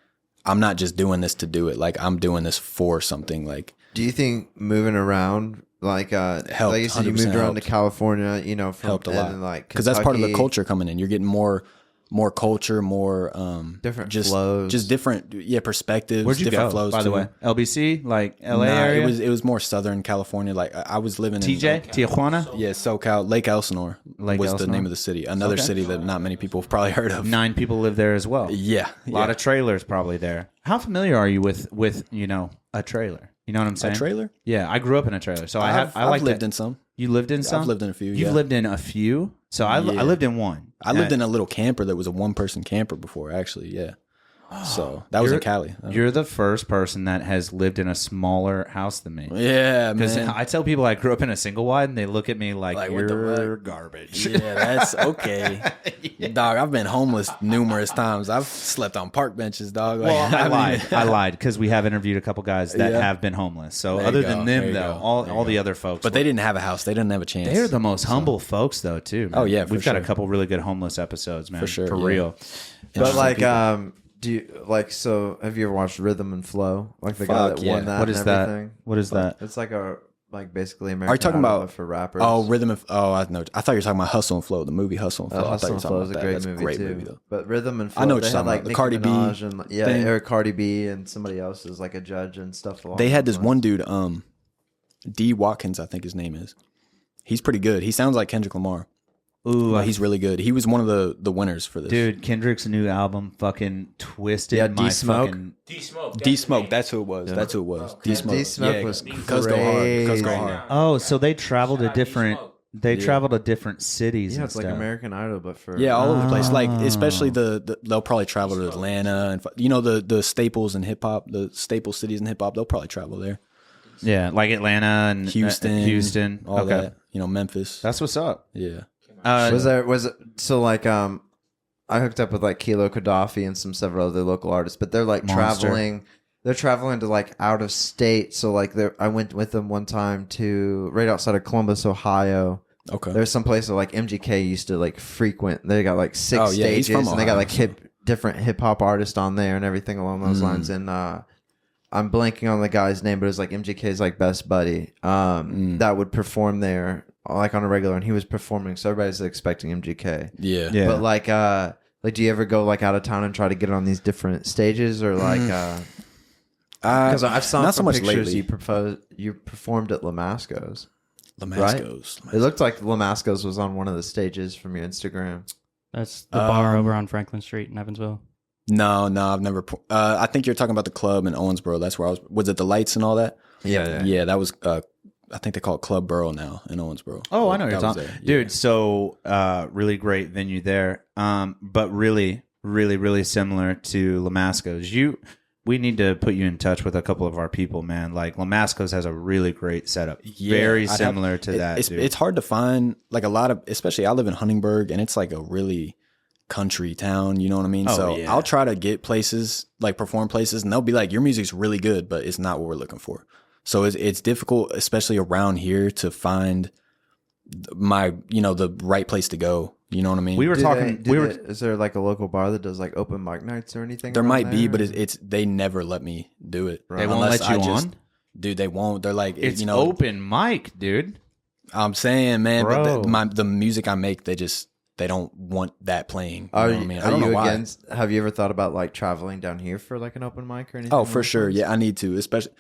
I'm not just doing this to do it. Like I'm doing this for something. Like, Do you think moving around, like Helped, like you said, you 100% moved around to helped. California, you know, from helped a lot and, like because that's part of the Kentucky, culture coming in. You're getting more culture, more different just flows. just different perspectives. Where'd you different go? flows By the too. way, LBC, like LA Nah, area. it was more Southern California. Like I was living in TJ, Tijuana. Yeah, SoCal. Lake Elsinore Lake was the Elsinore. name of the city. Another Okay. city that not many people have probably heard of. 9 people live there as well. Yeah, A lot of trailers probably there. How familiar are you with you know a trailer? You know what I'm saying? A trailer? Yeah, I grew up in a trailer, so I've I like lived that. in some. You lived in some. I've lived in a few. You've yeah. lived in a few. So I Yeah. lived in one. I lived in a little camper that was a 1-person camper before. Actually, yeah. So that was in Cali. You're the first person that has lived in a smaller house than me. Yeah, Because man. I tell people I grew up in a single wide, and they look at me like, What the you're fuck? garbage. Yeah, that's okay. Dog, I've been homeless numerous times. I've slept on park benches, dog. Like, Well, I haven't lied. even- I lied because we have interviewed a couple guys that Yeah. have been homeless. So There you other go. than There them, you though, go. all the other folks, But they didn't have a house. They didn't have a chance. they're the most humble folks, though, too. Man. Oh, yeah, for we've got a sure. couple really good homeless episodes, man. For sure, for yeah. real. But like, people. do you like? So have you ever watched Rhythm and Flow? Like the guy Fuck, that yeah. won that. What and is that? everything? What is that? It's like a basically American. Are you talking Idol, about but for rappers? Oh, Rhythm and I know. I thought you were talking about Hustle and Flow, the movie Hustle and Flow. I thought Hustle you were and talking Flow about is a that. great That's movie great too. movie though. But Rhythm and Flow, I know what they you're had talking like about. The Nicki Cardi B Minaj and yeah, thing. Eric Cardi B and somebody else is like a judge and stuff. Along They had those this one lines. dude, D Watkins, I think his name is. He's pretty good. He sounds like Kendrick Lamar. Ooh, But he's really good. He was one of the winners for this. dude, Kendrick's new album, fucking twisted. Yeah, my D-Smoke. fucking- D-Smoke. D Smoke, that's who it was. That's who it was. D Smoke. D-Smoke was Cuz go hard. Cuz go crazy. hard. Oh, so they traveled to Shout out different. D-Smoke. They Yeah. traveled to different cities. Yeah, and it's like stuff. American Idol, but for Yeah, all over the place. Like Ah. especially they'll probably travel to Atlanta and the staples in hip hop, the staple cities in hip hop. They'll probably travel there. Yeah, like Atlanta and Houston. all Okay, that. Memphis. that's what's up. Yeah. was it so like I hooked up with like Kilo Gaddafi and several other local artists, but they're like Monster. they're traveling to like out of state. So like I went with them one time to right outside of Columbus, Ohio. Okay. There's some place that like MGK used to like frequent. They got like 6 Oh, yeah, he's stages from and they got Ohio, like so- different hip hop artists on there and everything along those lines. And I'm blanking on the guy's name, but it was like MGK's like best buddy that would perform there like on a regular, and he was performing, so everybody's expecting MGK. Yeah. But like do you ever go like out of town and try to get on these different stages, or like because I've saw not so some much pictures lately. you performed at Lamasco's. Lamasco's. It looked like Lamasco's was on one of the stages from your Instagram. That's the bar over on Franklin Street in Evansville. No, I've never. I think you're talking about the club in Owensboro. That's where I was. Was it the lights and all that? Yeah. That was. I think they call it Club Borough now in Owensboro. Oh, I know what you're talking, dude. So, really great venue there. But really, really, really similar to Lamasco's. We need to put you in touch with a couple of our people, man. Like Lamasco's has a really great setup, very similar to that. It's hard to find like a lot of, especially I live in Huntingburg, and it's like a really country town. You know what I mean? I'll try to get places like perform places, and they'll be like, "Your music's really good, but it's not what we're looking for." So it's difficult, especially around here, to find the right place to go. You know what I mean? We were talking. Is there like a local bar that does like open mic nights or anything? There might be, but it's they never let me do it. They won't let you on? Dude, they won't. They're like, it's open mic, dude. I'm saying, man, but the music I make, they don't want that playing. You know what I mean? I don't know why. Have you ever thought about like traveling down here for like an open mic or anything? Oh, for sure. Yeah, I need to. Especially,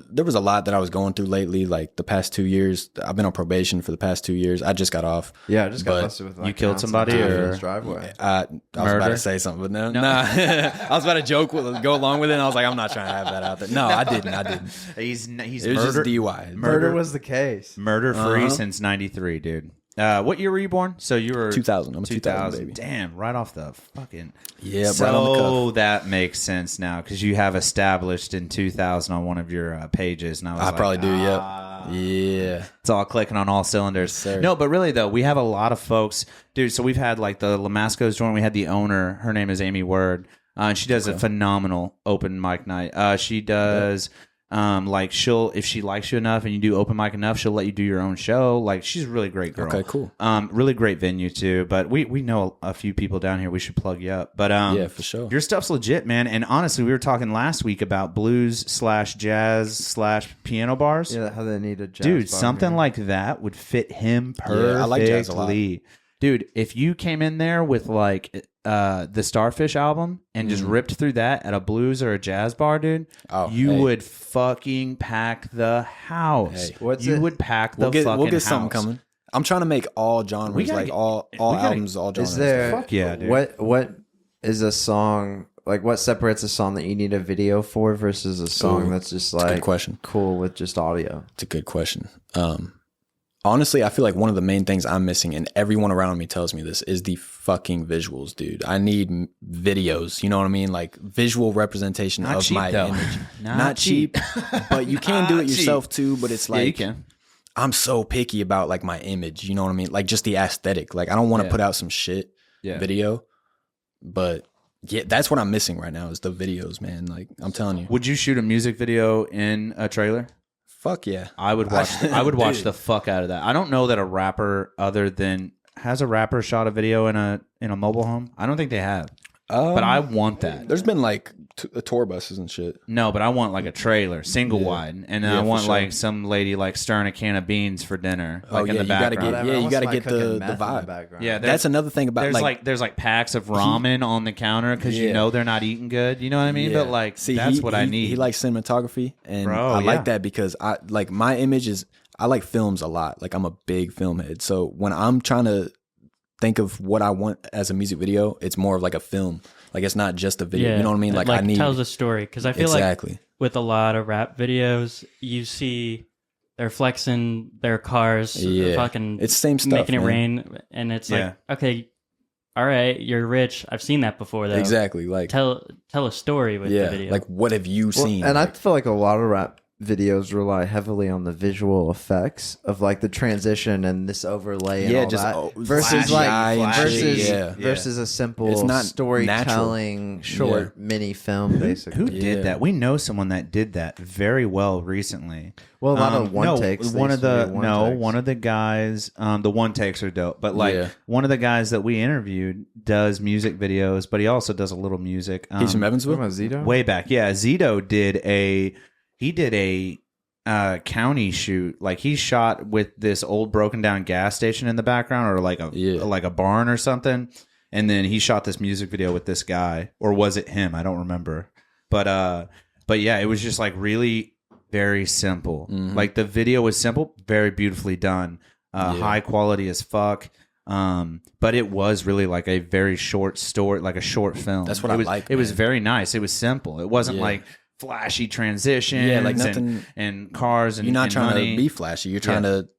there was a lot that I was going through lately. Like the past 2 years, I've been on probation for the past 2 years. I just got off. Yeah, I just got busted with. Like, you killed somebody or driveway? I was about to say something, but no. Nah. I was about to go along with it. And I was like, I'm not trying to have that out there. No, I didn't. He's it was just DUI. Murder was the case. Murder free since '93, dude. What year were you born? So you were 2000. I'm a 2000 baby. Damn, right off the fucking. Yeah, so right on the cuff. That makes sense now because you have established in 2000 on one of your pages, and I probably do. Yeah. It's all clicking on all cylinders. Yes, no, but really though, we have a lot of folks, dude. So we've had like the Lamasco's joint. We had the owner. Her name is Amy Word. And she does a phenomenal open mic night. She does. Like if she likes you enough and you do open mic enough, she'll let you do your own show. Like she's a really great girl. Okay, cool. Really great venue too. But we know a few people down here. We should plug you up. But yeah, for sure. Your stuff's legit, man. And honestly, we were talking last week about blues/jazz/piano bars. Yeah, how they need a jazz dude. bar Something here. like that would fit him perfectly. Yeah, I like jazz a lot. Dude, if you came in there with like the Starfish album and just ripped through that at a blues or a jazz bar, dude, you would fucking pack the house. Hey, you would pack the fucking house. We'll get something coming. I'm trying to make all genres, like all albums, all genres. Is there? Fuck yeah, dude. What is a song? Like, what separates a song that you need a video for versus a song that's just like good question. Cool with just audio? It's a good question. Honestly, I feel like one of the main things I'm missing, and everyone around me tells me this, is the fucking visuals, dude. I need videos. You know what I mean? Like visual representation Not of cheap, my though. image. Not cheap. But you can do it yourself too. But it's like you can. I'm so picky about like my image. You know what I mean? Like just the aesthetic. Like I don't want to put out some shit video, but yeah, that's what I'm missing right now is the videos, man. Like I'm telling you. Would you shoot a music video in a trailer? Fuck yeah. I would watch. I would watch the fuck out of that. I don't know that a rapper has a rapper shot a video in a mobile home. I don't think they have. But I want that. There's been like tour buses and shit. No, but I want like a trailer, single wide, and then I want like some lady like stirring a can of beans for dinner, like in the background. You gotta get the vibe. Yeah, that's another thing about there's like packs of ramen on the counter because you know they're not eating good. You know what I mean? Yeah. But like, that's what I need. He likes cinematography, and I like that because I like my image is I like films a lot. Like I'm a big film head, so when I'm trying to think of what I want as a music video, it's more of like a film. Like it's not just a video. You know what I mean? Like I need tells a story because I feel like with a lot of rap videos, you see they're flexing their cars, fucking it's same stuff, making it rain, and it's like okay, all right, you're rich. I've seen that before though. Exactly. Like tell a story with the video. Like what have you seen? And I feel like a lot of rap videos rely heavily on the visual effects of like the transition and this overlay and all that versus versus a simple It's not storytelling short mini film basically. Who did that? We know someone that did that very well recently. Well, a lot of one takes. One of the guys. The one takes are dope, but like one of the guys that we interviewed does music videos, but he also does a little music. He's from Evansville. Zito? Way back, yeah. Zito did a county shoot. Like he shot with this old broken down gas station in the background, or like a barn or something. And then he shot this music video with this guy, or was it him? I don't remember. But yeah, it was just like really very simple. Like the video was simple, very beautifully done, high quality as fuck. But it was really like a very short story, like a short film. That's what I like. It was very nice. It was simple. It wasn't like flashy transitions, like nothing, and cars, and you're not and trying money. to be flashy. You're trying to,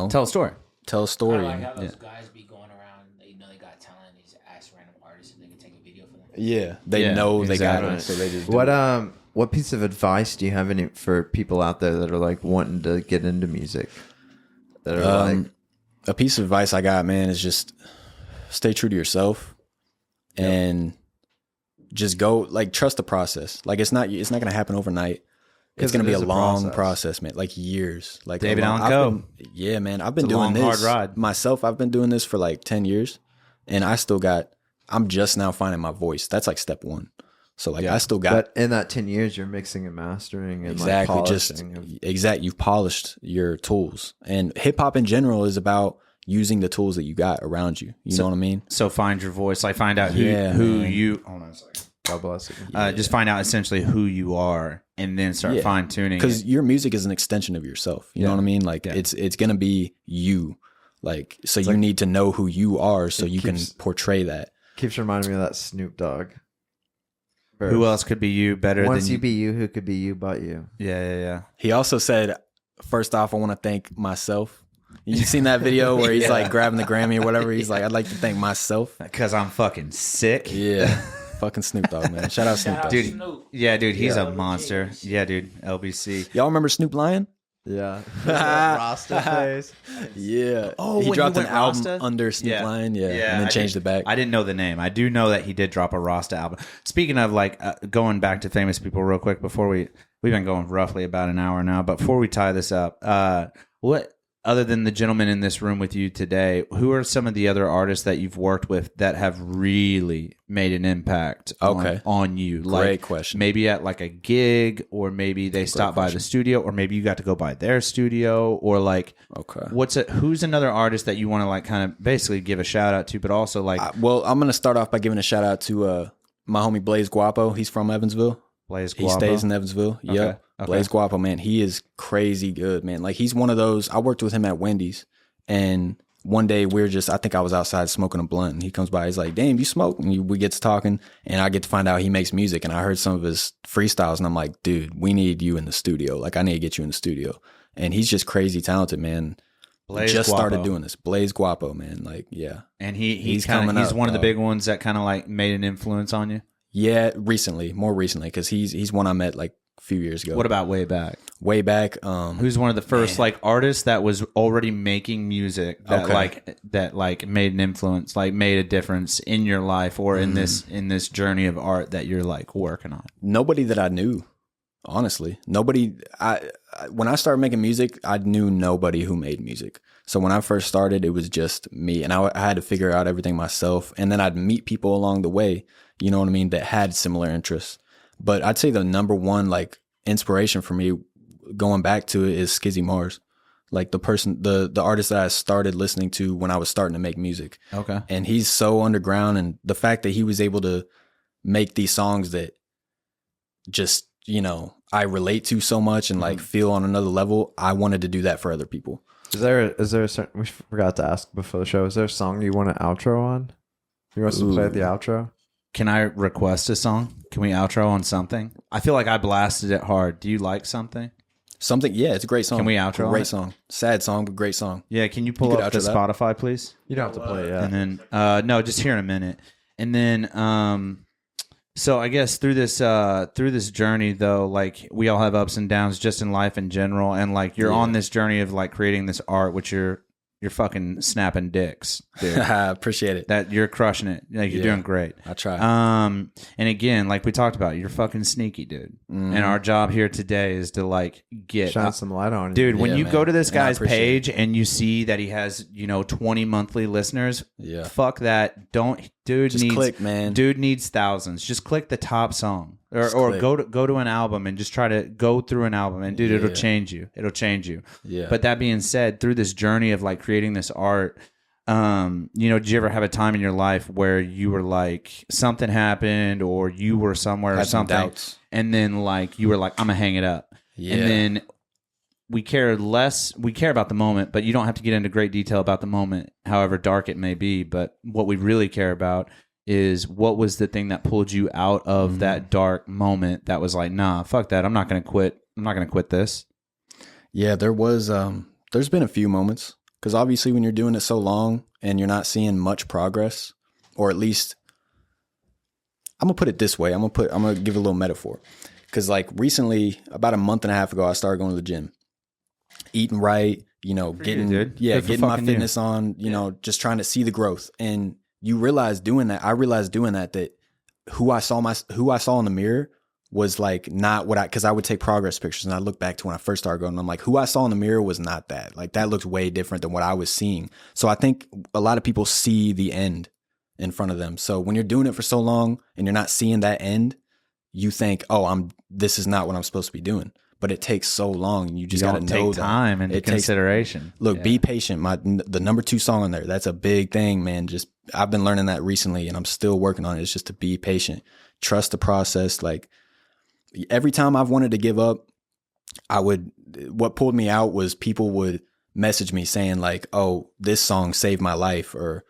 tell a story. Tell a story. I like how those guys be going around. They know they got talent. They just ask random artists if they can take a video for them. Yeah, they know they got it, so they just do it. What piece of advice do you have for people out there that are like wanting to get into music? That are like, a piece of advice I got, man, is just stay true to yourself and just go, like, trust the process. Like it's not going to happen overnight. It's going to be a long process, man. Like years. Like David Allen Coe. Yeah, man. I've been doing this hard ride. myself. I've been doing this for like 10 years, and I'm just now finding my voice. That's like step one. So like I still got. But in that 10 years, you're mixing and mastering and exactly like polishing. You've polished your tools, and hip hop in general is about using the tools that you got around you. You know what I mean? So find your voice. Like find out who you. Hold on a second. God bless you. Just find out essentially who you are, and then start fine tuning. Because your music is an extension of yourself. You know what I mean? Like it's gonna be you. Like so, you need to know who you are so you can portray that. Keeps reminding me of that Snoop Dogg. Who else could be you better Once than you be you, who could be you but you? Yeah. He also said, first off, I want to thank myself. You seen that video where he's like grabbing the Grammy or whatever? He's like, I'd like to thank myself. Because I'm fucking sick. Yeah. Fucking Snoop Dogg, man. Shout out Snoop Dogg. Dude, yeah, dude, he's a monster. Yeah, dude, LBC. Y'all remember Snoop Lion? Yeah. Rasta face. Yeah. Oh, he dropped an album Rasta? under Snoop Lion, and then changed it back. I didn't know the name. I do know that he did drop a Rasta album. Speaking of like going back to famous people real quick before we've been going roughly about an hour now, but before we tie this up, what other than the gentleman in this room with you today, who are some of the other artists that you've worked with that have really made an impact on you? Great question. Maybe at like a gig, or maybe they stopped by the studio, or maybe you got to go by their studio, or like, who's another artist that you want to like kind of basically give a shout out to, but also like, well, I'm going to start off by giving a shout out to my homie Blaze Guapo. He's from Evansville. Blaze Guapo. He stays in Evansville. Okay. Yep. Blaze Guapo, man. He is crazy good, man. Like he's one of those. I worked with him at Wendy's, and one day I think I was outside smoking a blunt, and he comes by. He's like, "Damn, you smoke?" And we get to talking, and I get to find out he makes music, and I heard some of his freestyles, and I'm like, "Dude, we need you in the studio. Like, I need to get you in the studio." And he's just crazy talented, man. Blaze just Guapo. Started doing this. Blaze Guapo, man. Like, yeah. And he's one of the big ones that kind of like made an influence on you. Yeah, more recently, because he's one I met like a few years ago. What about way back? Way back, who's one of the first like artists that was already making music that like made an influence, like made a difference in your life or in this journey of art that you're like working on? Nobody that I knew, honestly. Nobody. When I started making music, I knew nobody who made music. So when I first started, it was just me, and I had to figure out everything myself. And then I'd meet people along the way, you know what I mean, that had similar interests. But I'd say the number one like inspiration for me going back to it is Skizzy Mars. Like the artist that I started listening to when I was starting to make music. Okay. And he's so underground, and the fact that he was able to make these songs that just, you know, I relate to so much and like feel on another level, I wanted to do that for other people. Is there a certain, we forgot to ask before the show, is there a song you want an outro on? You want us to play the outro? Can I request a song? Can we outro on something? I feel like I blasted it hard. Do you like something? Something, yeah, it's a great song. Can we outro? Great song. Sad song, but great song. Yeah, can you pull up the Spotify, please? You don't have to play it yet. And then, no, just here in a minute. And then, So I guess through this journey though, like we all have ups and downs just in life in general, and like you're on this journey of like creating this art, which you're fucking snapping dicks, dude. I appreciate it. That you're crushing it. Like you're doing great. I try. And again, like we talked about, you're fucking sneaky, dude. And our job here today is to like shine some light on it, dude. When you go to this guy's appreciate page and you see that he has 20 monthly listeners, fuck that. Just click, man. Dude needs thousands. Just click the top song. Or go to an album and just try to go through an album, and dude, it'll change you. It'll change you. Yeah. But that being said, through this journey of like creating this art, did you ever have a time in your life where you were like something happened, or you were somewhere or something, doubts. And then like you were like, I'm gonna hang it up. Yeah. And then we care about the moment, but you don't have to get into great detail about the moment, however dark it may be. But what we really care about is what was the thing that pulled you out of that dark moment that was like, nah, fuck that. I'm not going to quit. I'm not going to quit this. Yeah, there's been a few moments, because obviously when you're doing it so long and you're not seeing much progress, or at least I'm going to put it this way. I'm going to give a little metaphor, because like recently, about a month and a half ago, I started going to the gym, eating right, getting my fitness on, just trying to see the growth. And I realized doing that who I saw in the mirror was like not what because I would take progress pictures, and I look back to when I first started going, and I'm like, who I saw in the mirror was not that. Like that looked way different than what I was seeing. So I think a lot of people see the end in front of them. So when you're doing it for so long and you're not seeing that end, you think, oh, this is not what I'm supposed to be doing. But it takes so long, and you just got to know take time into consideration. Be patient. The number 2 song on there, that's a big thing, man. I've been learning that recently, and I'm still working on it. It's just to be patient, trust the process. Like every time I've wanted to give up, what pulled me out was people would message me saying like, oh, this song saved my life, or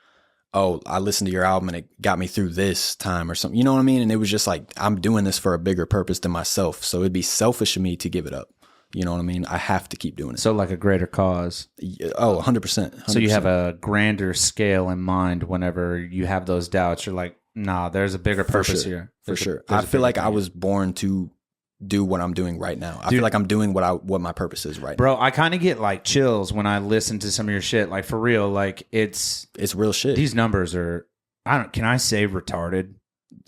oh, I listened to your album and it got me through this time, or something. You know what I mean? And it was just like, I'm doing this for a bigger purpose than myself. So it'd be selfish of me to give it up. You know what I mean? I have to keep doing it. So like a greater cause. Oh, 100%. So you have a grander scale in mind whenever you have those doubts. You're like, nah, there's a bigger purpose here. For sure. I feel like I was born to do what I'm doing right now. I feel like I'm doing what my purpose is right now. Bro, I kind of get like chills when I listen to some of your shit. Like for real, like it's real shit. These numbers are, can I say retarded?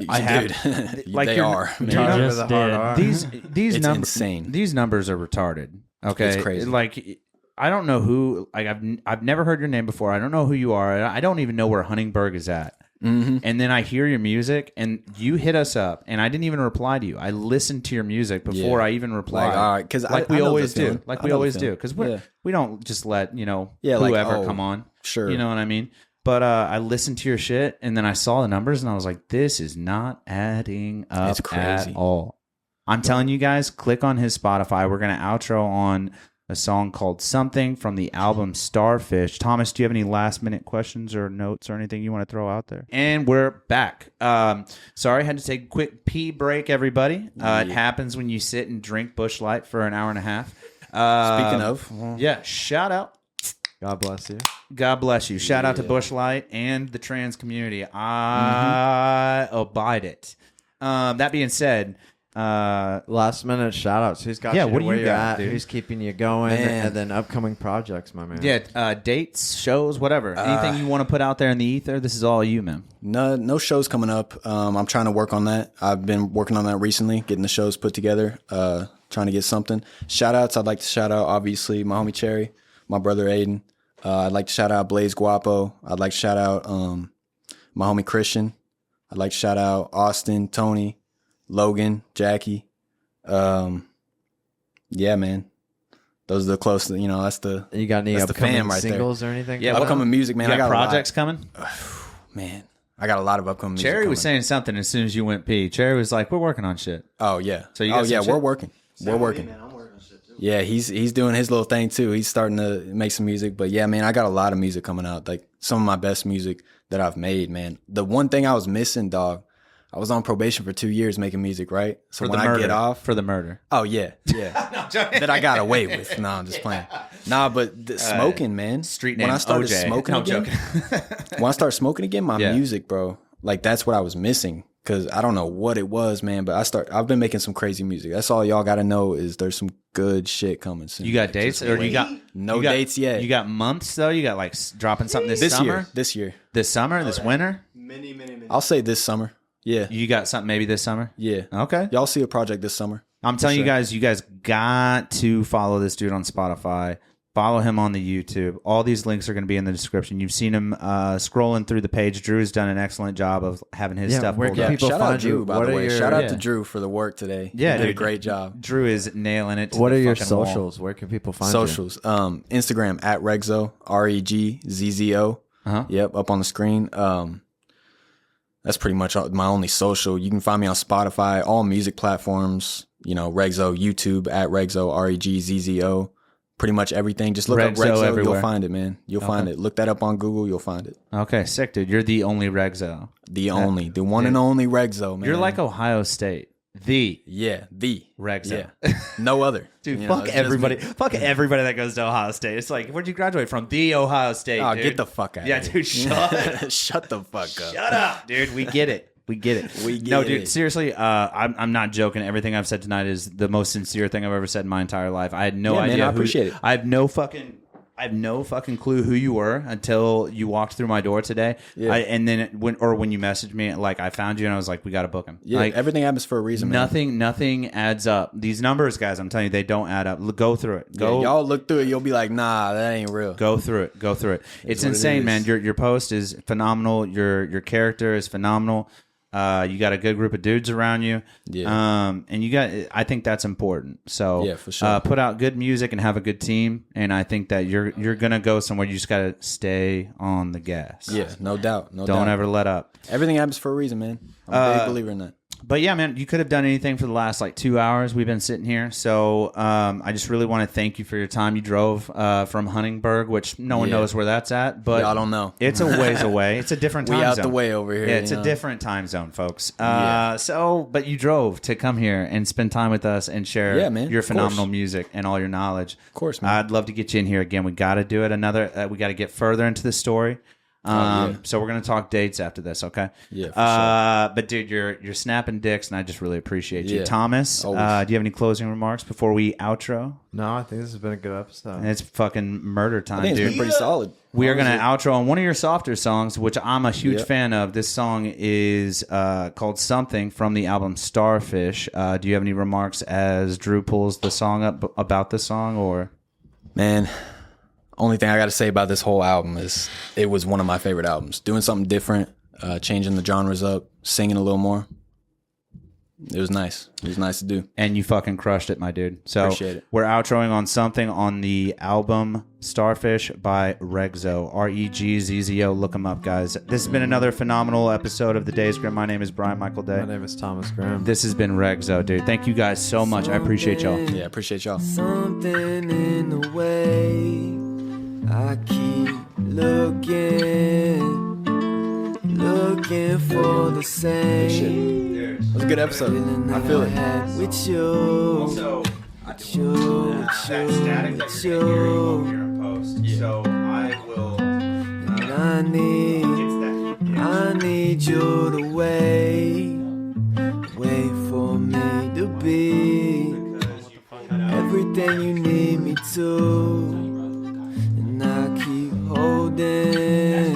I have, like they are. These numbers, insane. These numbers are retarded. Okay, it's crazy. Like I don't know who. Like I've never heard your name before. I don't know who you are. I don't even know where Huntingburg is at. Mm-hmm. And then I hear your music, and you hit us up, and I didn't even reply to you. I listened to your music before I even replied. Like, all right, because we always do. Like we always do. Because we don't just let whoever come on. Sure, you know what I mean. But I listened to your shit, and then I saw the numbers, and I was like, this is not adding up at all. I'm telling you guys, click on his Spotify. We're gonna outro on a song called Something from the album Starfish. Thomas, do you have any last minute questions or notes or anything you want to throw out there? And we're back. Sorry, I had to take a quick pee break, everybody. It happens when you sit and drink Busch Light for an hour and a half. Speaking of. Yeah, shout out. God bless you. God bless you. Shout out to Busch Light and the trans community. I abide it. That being said, last minute shout outs. Who's got what do you got, dude? Who's keeping you going? Man. And then upcoming projects, my man. Yeah, dates, shows, whatever. Anything you want to put out there in the ether? This is all you, man. No shows coming up. I'm trying to work on that. I've been working on that recently, getting the shows put together, trying to get something. Shout outs, I'd like to shout out, obviously, my homie Cherry, my brother Aiden. I'd like to shout out Blaze Guapo. I'd like to shout out my homie Christian. I'd like to shout out Austin, Tony, Logan, Jackie. Yeah, man. Those are the close, that's the You got any upcoming singles or anything? Yeah, upcoming music, man. You I got projects coming? Man, I got a lot of upcoming music. Cherry was saying something as soon as you went pee. Cherry was like, we're working on shit. Oh, yeah. So you got some shit? We're working. We're working. Man, I'm working on shit too. Yeah, he's doing his little thing too. He's starting to make some music. But yeah, man, I got a lot of music coming out. Like some of my best music that I've made, man. The one thing I was missing, dog, I was on probation for 2 years making music, right? So when I get off for the murder. Oh yeah. That I got away with. No, I'm just playing. Nah, but smoking, man. Street name when I started OJ. smoking No, I'm again, joking. when I started smoking again, my music, bro, like that's what I was missing. because I don't know what it was, man. But I've been making some crazy music. That's all y'all got to know is there's some good shit coming soon. You got dates, or you got dates yet? You got months though. You got like dropping something this summer. This year. This summer. This winter. Many. I'll say this summer. Yeah. You got something maybe this summer. Yeah. Okay. Y'all see a project this summer. I'm telling you guys got to follow this dude on Spotify. Follow him on the YouTube. All these links are going to be in the description. You've seen him scrolling through the page. Drew's done an excellent job of having his stuff. Where can people shout find out Drew, you? by the way. Shout out to Drew for the work today. Yeah, he did a great job. Drew is nailing it. What are your socials? Where can people find socials? Instagram at Regzzo, REGZZO. Yep, up on the screen. That's pretty much my only social. You can find me on Spotify, all music platforms. Regzzo, YouTube at Regzzo, REGZZO. Pretty much everything. Just look up Regzzo, everywhere. You'll find it, man. You'll find it. Look that up on Google, you'll find it. Okay, sick, dude. You're the only Regzzo. The one and only Regzzo, man. You're like Ohio State. The Regzzo. Yeah. No other. Dude, fuck everybody. Fuck everybody that goes to Ohio State. It's like, where'd you graduate from? The Ohio State, dude. Get the fuck out of here. Dude, shut the fuck up. Shut up, dude. We get it. No, dude, seriously, I'm not joking. Everything I've said tonight is the most sincere thing I've ever said in my entire life. I had no idea. Man, I appreciate it. I have no fucking clue who you were until you walked through my door today. Yeah. And then when you messaged me, like I found you and I was like, we got to book him. Yeah, like, everything happens for a reason, man. Nothing adds up. These numbers, guys, I'm telling you, they don't add up. Go through it. Y'all look through it. You'll be like, nah, that ain't real. Go through it. It's insane, man. Your post is phenomenal. Your character is phenomenal. You got a good group of dudes around you. Yeah. And I think that's important. So yeah, for sure. Put out good music and have a good team. And I think that you're going to go somewhere. You just got to stay on the gas. Yeah, no doubt. Don't ever let up. Everything happens for a reason, man. I'm a big believer in that. But yeah, man, you could have done anything for the last 2 hours we've been sitting here. So I just really want to thank you for your time. You drove from Huntingburg, which no one knows where that's at. But I don't know. It's a ways away. It's a different time zone. We out the way over here. Yeah, it's a different time zone, folks. But you drove to come here and spend time with us and share your phenomenal music and all your knowledge. Of course, man. I'd love to get you in here again. We got to do it. We got to get further into the story. So we're gonna talk dates after this, okay? Yeah, for sure. But dude, you're snapping dicks, and I just really appreciate you, Thomas. Do you have any closing remarks before we outro? No, I think this has been a good episode. And it's fucking murder time, I think it's been pretty solid. We are gonna outro on one of your softer songs, which I'm a huge fan of. This song is called "Something" from the album Starfish. Do you have any remarks as Drew pulls the song up about the song, or man? Only thing I got to say about this whole album is it was one of my favorite albums. Doing something different, changing the genres up, singing a little more. It was nice. It was nice to do. And you fucking crushed it, my dude. So appreciate it. We're outroing on Something on the album Starfish by Regzzo. REGZZO. Look him up, guys. This has been another phenomenal episode of the Days Grimm. My name is Brian Michael Day. My name is Thomas Grimm. This has been Regzzo, dude. Thank you guys so much. I appreciate y'all. Yeah, I appreciate y'all. Something in the way I keep looking for the same. It was a good episode. I feel it. With you. Also, that static that you're gonna hear, you won't hear in post. So I will. I need you to wait for me to be everything you need me to. I keep holding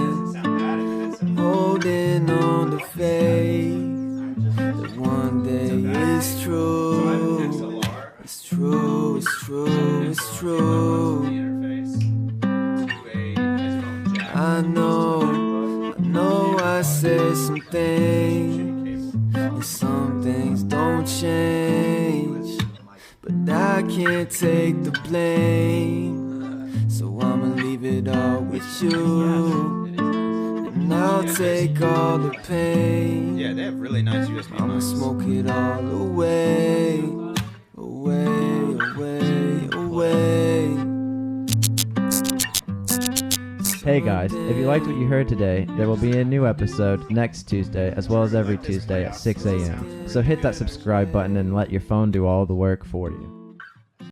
on to faith that one day it's true. It's true, it's true, it's true. I know I said some things, and some things don't change, but I can't take the blame. So I'ma leave it all with you, and I'll take all the pain. Yeah, they have really nice USB I'ma mics. smoke it all away. Hey guys, if you liked what you heard today, there will be a new episode next Tuesday, as well as every Tuesday at 6 a.m. So hit that subscribe button and let your phone do all the work for you.